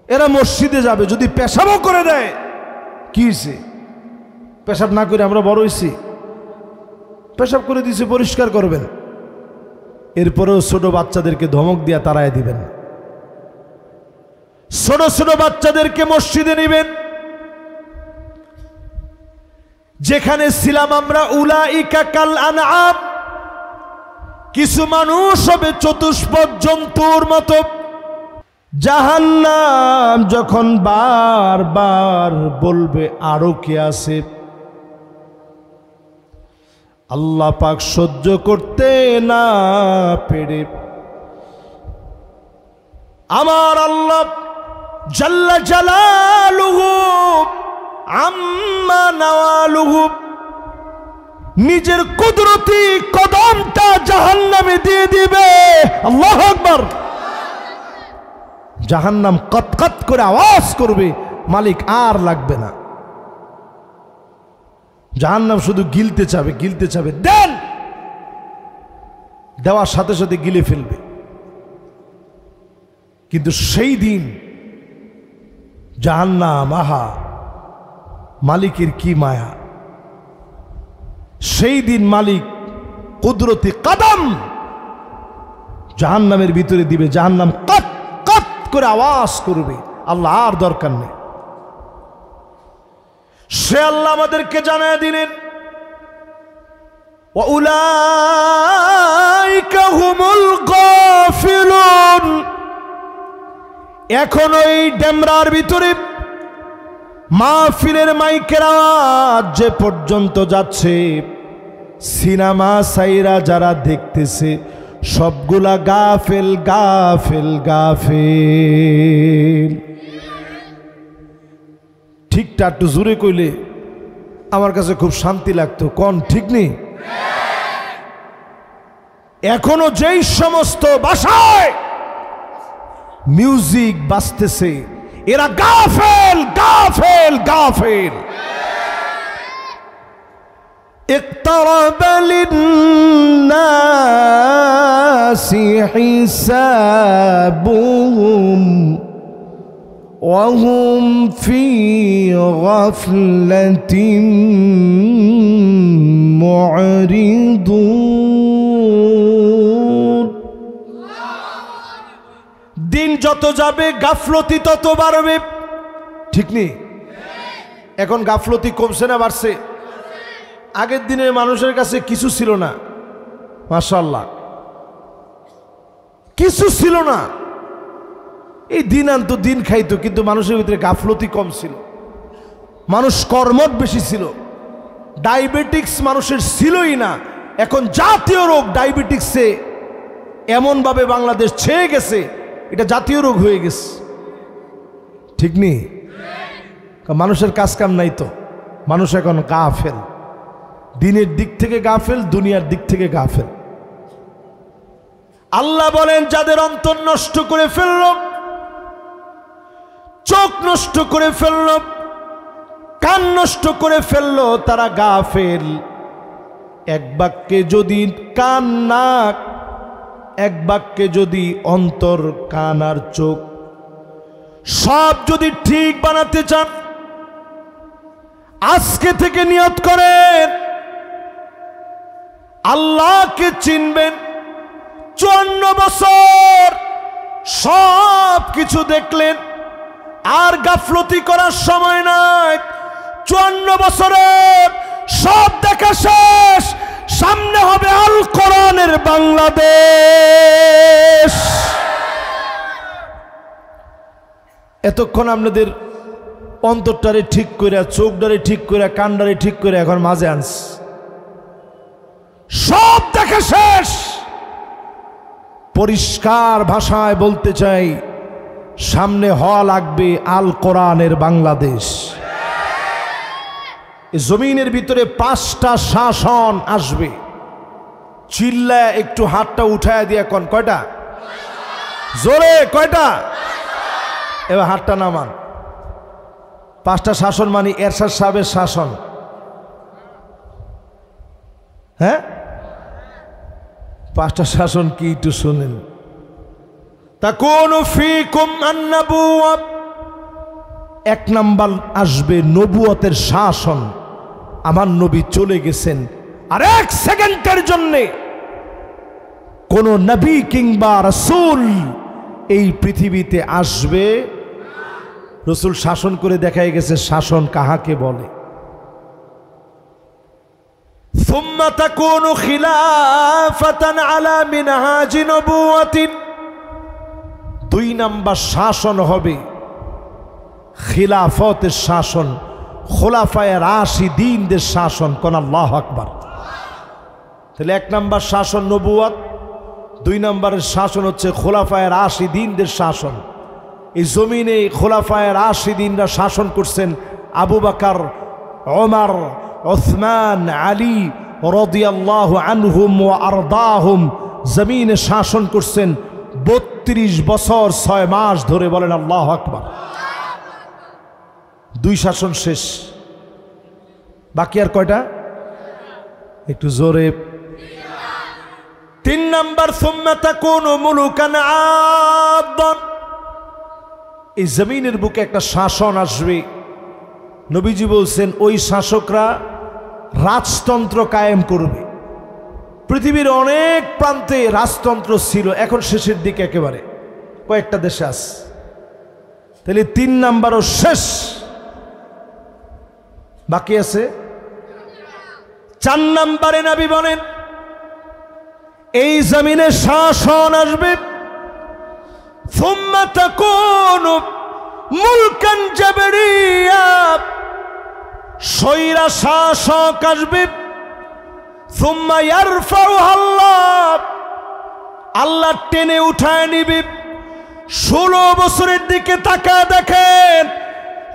এরা মসজিদে যাবে, যদি পেশাবও করে দেয় কি হয়েছে? পেশাব না করে আমরা বড় হয়েছি? পেশাব করে দিয়েছে, পরিষ্কার করবেন। এরপরেও ছোট বাচ্চাদেরকে ধমক দিয়া তাড়ায় দিবেন। ছোট ছোট বাচ্চাদেরকে মসজিদে নিবেন। যেখানে ছিলাম আমরা উলাইকা কাল আনআম, কিছু মানুষ হবে চতুষ্পদ জন্তুর মতো। জাহান্নাম যখন বারবার বলবে আরো কে আছে, আল্লাহ পাক সহ্য করতে না পেরে আমার আল্লাহ জাল্লা জালালুহু আম্মা নাওয়ালুহু নিজের কুদরতি কদমটা জাহান্নামে দিয়ে দিবে। আল্লাহু আকবার। জাহান্নাম কতকত করে আওয়াজ করবে, মালিক আর লাগবে না। জাহান্নাম শুধু গিলতে চাবে, দেন, দেওয়ার সাথে সাথে গিলে ফেলবে। কিন্তু সেই দিন জাহান্নাম, আহা মালিকের কি মায়া! সেই দিন মালিক কুদরতি কদম জাহান্নামের ভিতরে দিবে, জাহান্নাম কত কত করে আওয়াজ করবে, আল্লাহ আর দরকার নেই। সে আল্লাহ আমাদেরকে জানায় দিলেন, ওয়াউলাইকা হুমুল গাফিলুন। এখন ওই ডেমরার ভিতরে মাহফিলের মাইকের আওয়াজ যে পর্যন্ত যাচ্ছে, সিনেমা সাইরা যারা দেখতেছে সবগুলা গাফেল গাফেল গাফেল। ঠিকটা একটু জোরে কইলে আমার কাছে খুব শান্তি লাগতো, কোন ঠিক নেই? এখনো যেই সমস্ত ভাষায় মিউজিক বাজতেছে, এরা গাফেল গাফেল গাফেল। اقترب للناس حسابهم وهم في غفلة معرضون। দিন যত যাবে গাফলতি তত বাড়বে, ঠিক নেই? এখন গাফলতি কমছে না বাড়ছে? আগের দিনের মানুষের কাছে কিছু ছিল না, মাশাআল্লাহ, কিছু ছিল না, এই দিন আনতো দিন খাইতো, কিন্তু মানুষের ভিতরে গাফলতি কম ছিল, মানুষ কর্মঠ বেশি ছিল। ডায়াবেটিক্স মানুষের ছিলই না, এখন জাতীয় রোগ ডায়াবেটিক্সে এমনভাবে বাংলাদেশ ছেয়ে গেছে, এটা জাতীয় রোগ হয়ে গেছে, ঠিক নেই? মানুষের কাজ কাম নাই তো, মানুষ এখন গাফেল, দিনের দিক থেকে গাফেল, দুনিয়ার দিক থেকে গাফেল। আল্লাহ বলেন, যাদের অন্তর নষ্ট করে ফেলল, চোখ নষ্ট করে ফেলল, কান নষ্ট করে ফেলল, তারা গাফেল। এক বাক্যে যদি কান নাক, এক বাক্যে যদি অন্তর কান আর চোখ সব যদি ঠিক বানাতে চান, আজকে থেকে নিয়ত করেন আল্লাহকে চিনবেন। 54 বছর সব কিছু দেখলেন, আর গাফলতি করার সময় নাই। 54 বছরের সব দেখা শেষ, সামনে হবে আল কোরআনের বাংলাদেশ। এতক্ষণ আপনাদের অন্তরটারে ঠিক করে, চোখটারে ঠিক করে, কানটারে ঠিক করে এখন মাঝে আনস, সব দেখা শেষ। পরিষ্কার ভাষায় বলতে চাই, সামনে হওয়া লাগবে আল কোরআনের বাংলাদেশ। জমিনের ভিতরে 5টা শাসন আসবে। চিল্লা একটু হাতটা উঠায় দিয়ে কোন কয়টা? জোরে কয়টা? এবার হাতটা নামান। 5টা শাসন মানে এরশাদ সাহেবের শাসন, হ্যাঁ? 5টা শাসন কি একটু শুনেন। তাকুনু ফীকুম আন-নবুওয়া, 1 নাম্বার আসবে নবুয়তের শাসন। আমার নবী চলে গেছেন, আর 1 সেকেন্ডের জন্য কোন নবী কিংবা রাসূল এই পৃথিবীতে আসবে। রাসূল শাসন করে দেখাই গেছে শাসন কাহাকে বলে। সুম্মা তাকুনু খিলাফাতান আলা মিনহাজি নবুওয়াতিন, 2 নাম্বার শাসন হবে খিলাফতের শাসন, খোলাফায়ে রাশিদিনদের শাসন। কোন আল্লাহু আকবার। তাহলে 1 নাম্বার শাসন নবুয়ত, 2 নাম্বারের শাসন হচ্ছে খোলাফায়ে রাশিদিনদের শাসন। এই জমিনে খোলাফায়ে রাশিদিনরা শাসন করছেন। আবু বকর, ওমর, উসমান, আলী রাদিয়াল্লাহু আনহুম ওয়া আরদাহুম জমিনে শাসন করছেন। 32 বছর 6 মাস ধরে, বলেন আল্লাহু আকবার। 2 শাসন শেষ, বাকি আর কয়টা? একটু জোরে। 3 নাম্বার, সুম্মা তাকুনু মুলুকান আদান। এই জমিনের বুকে একটা শাসন আসবে, নবীজি বলছেন ওই শাসকরা রাজতন্ত্র কায়েম করবে। পৃথিবীর অনেক প্রান্তে রাজতন্ত্র ছিল, এখন শেষের দিকে একেবারে কয়েকটা দেশে আছে। তাহলে 3 নাম্বারও শেষ, বাকি আছে 4 নাম্বারে নবী বলেন এই জমিনে শাসন আসবে, সুম্মা তাকুনু মুলকান জাবরিয়া, স্বৈরা শাসক আসবে, সুম্মা ইয়ারফাউহা আল্লাহ, আল্লাহ টেনে উঠায় নিবে। 16 বছরের দিকে তাকায় দেখেন,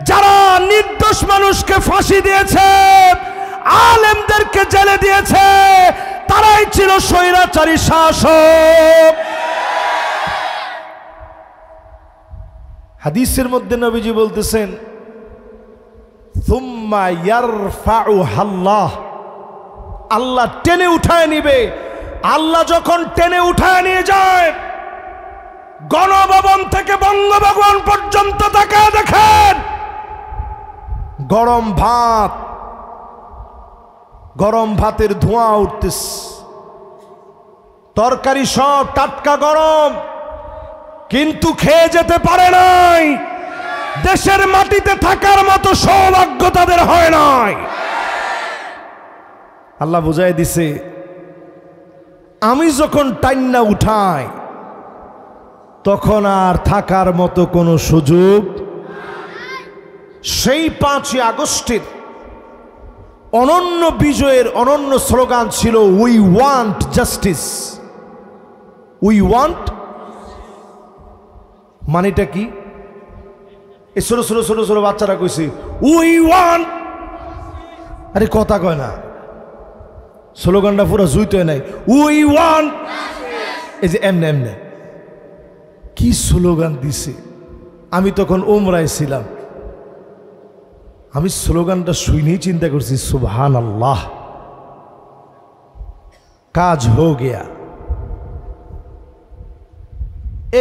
যারা নির্দোষ মানুষকে ফাঁসি দিয়েছে, আলেমদেরকে জেলে দিয়েছে, তারাই ছিল স্বৈরাচারী শাসক। হাদিসের মধ্যে নবীজি বলতেছেন সুম্মা ইয়ারফাউহা আল্লাহ, আল্লাহ টেনে উঠায় নিবে। আল্লাহ যখন টেনে উঠায় নিয়ে যায়, গণভবন থেকে বঙ্গভবন পর্যন্ত তাকায় দেখেন, গরম ভাত, গরম ভাতের ধোঁয়া উঠতেছে, তরকারি সব টাটকা গরম, কিন্তু খেয়ে যেতে পারে নাই। দেশের মাটিতে থাকার মতো সৌভাগ্য তাদের হয় নাই। আল্লাহ বুঝাই দিছে, আমি যখন টাইন্না উঠাই তখন আর থাকার মতো কোনো সুযোগ। সেই 5ই আগস্টের অনন্য বিজয়ের অনন্য স্লোগান ছিল we want justice. We want মানেটা কি? এই ছোট ছোট ছোট ছোট বাচ্চারা কইছে উই ওয়ান্ট, আরে কথা কয় না, স্লোগানটা পুরো জুইতে নাই। উই ওয়ান্ট, এই যে এমনে এমনে কি স্লোগান দিছে। আমি তখন উমরায় ছিলাম, আমি স্লোগানটা শুনেই চিন্তা করছি সুবহানাল্লাহ, কাজ হো গিয়া।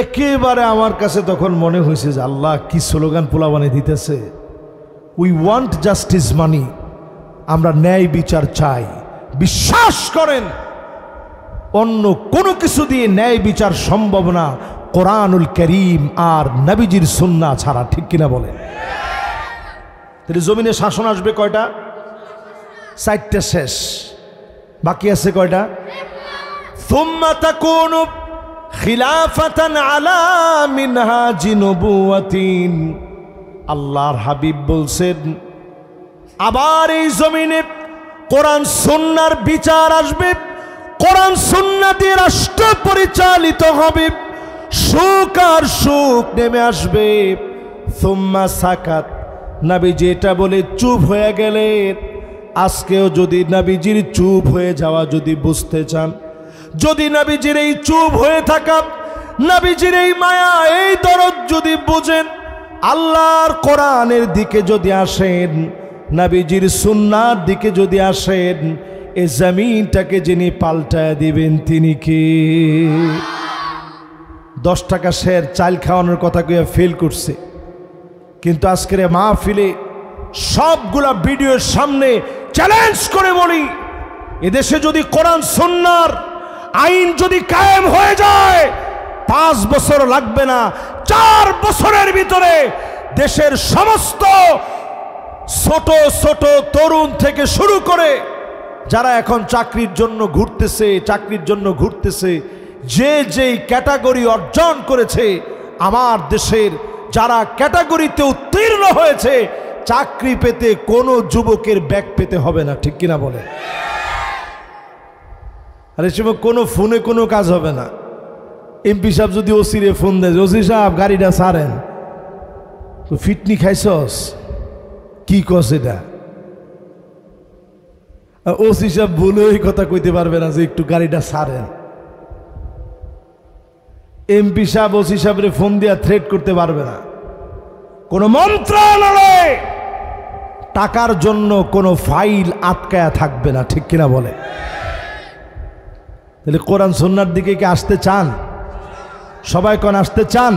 একেবারে আমার কাছে তখন মনে হয়েছে যে আল্লাহ কি স্লোগান পোলাবানে দিতেছে। উই ওয়ান্ট জাস্টিস মানি আমরা ন্যায় বিচার চাই। বিশ্বাস করেন অন্য কোনো কিছু দিয়ে ন্যায় বিচার সম্ভব না, কোরআনুল কারীম আর নবীজির সুন্নাহ ছাড়া, ঠিক কিনা বলেন? তাহলে জমিনে শাসন আসবে কয়টা? 4টা শেষ, বাকি আছে কয়টা? সুম্মা তাকুনু খিলাফাতান আলা মিনহাজি নবুওয়াতিন। আল্লাহর হাবিব বলছেন আবার এই জমিনে কোরআন সুন্নাহর বিচার আসবে, কোরআন সুন্নাহ দিয়ে রাষ্ট্র পরিচালিত হবে, সুখ আর সুখ নেমে আসবে। সুম্মা সাকাত, নবীজি এটা বলে চুপ হয়ে গেলেন। আজকেও যদি নবীজির চুপ হয়ে যাওয়া যদি বুঝতে চান, যদি নবীজির এই চুপ হয়ে থাকা, নবীজির এই মায়া, এই দরদ যদি বুঝেন, আল্লাহর কোরআনের দিকে যদি আসেন, নবীজির সুন্নাহর দিকে যদি আসেন, এই জমিনটাকে যিনি পাল্টায় দিবেন তিনি কে? 10 টাকা শের চাল খাওয়ানোর কথা কইয়া ফেল করছে, কিন্তু আজকের মাহফিলে সবগুলা ভিডিওর সামনে চ্যালেঞ্জ করে বলি, এদেশে যদি কোরআন সুন্নাহর আইন যদি কায়েম হয়ে যায়, 5 বছর লাগবে না, 4 বছরের ভিতরে দেশের সমস্ত ছোট ছোট তরুণ থেকে শুরু করে যারা এখন চাকরির জন্য ঘুরতেছে, যে যেই ক্যাটাগরি অর্জন করেছে, আমার দেশের যারা ক্যাটাগরিতে উত্তীর্ণ হয়েছে, চাকরি পেতে কোনো যুবকের ব্যাগ পেতে হবে না, ঠিক কিনা বলে? আরে সময় কোনো ফোনে কোনো কাজ হবে না। এমপি সাহেব যদি ওসিরে ফোন দেয়, ওসি সাহেব গাড়িটা ছাড়েন, তো ফিটনি খাইছস কি কস এটা? ওসি সাহেব বলে ওই কথা কইতে পারবে না যে একটু গাড়িটা ছাড়েন। এমপি সাহেব ওসি সাহেবরে ফোন দিয়া থ্রেট করতে পারবে না। কোন মন্ত্রণালয়ে টাকার জন্য কোনো ফাইল আটকায়া থাকবে না, ঠিক কিনা বলে? তাহলে কোরআন সুন্নাহর দিকে কি আসতে চান? সবাই কোন আসতে চান?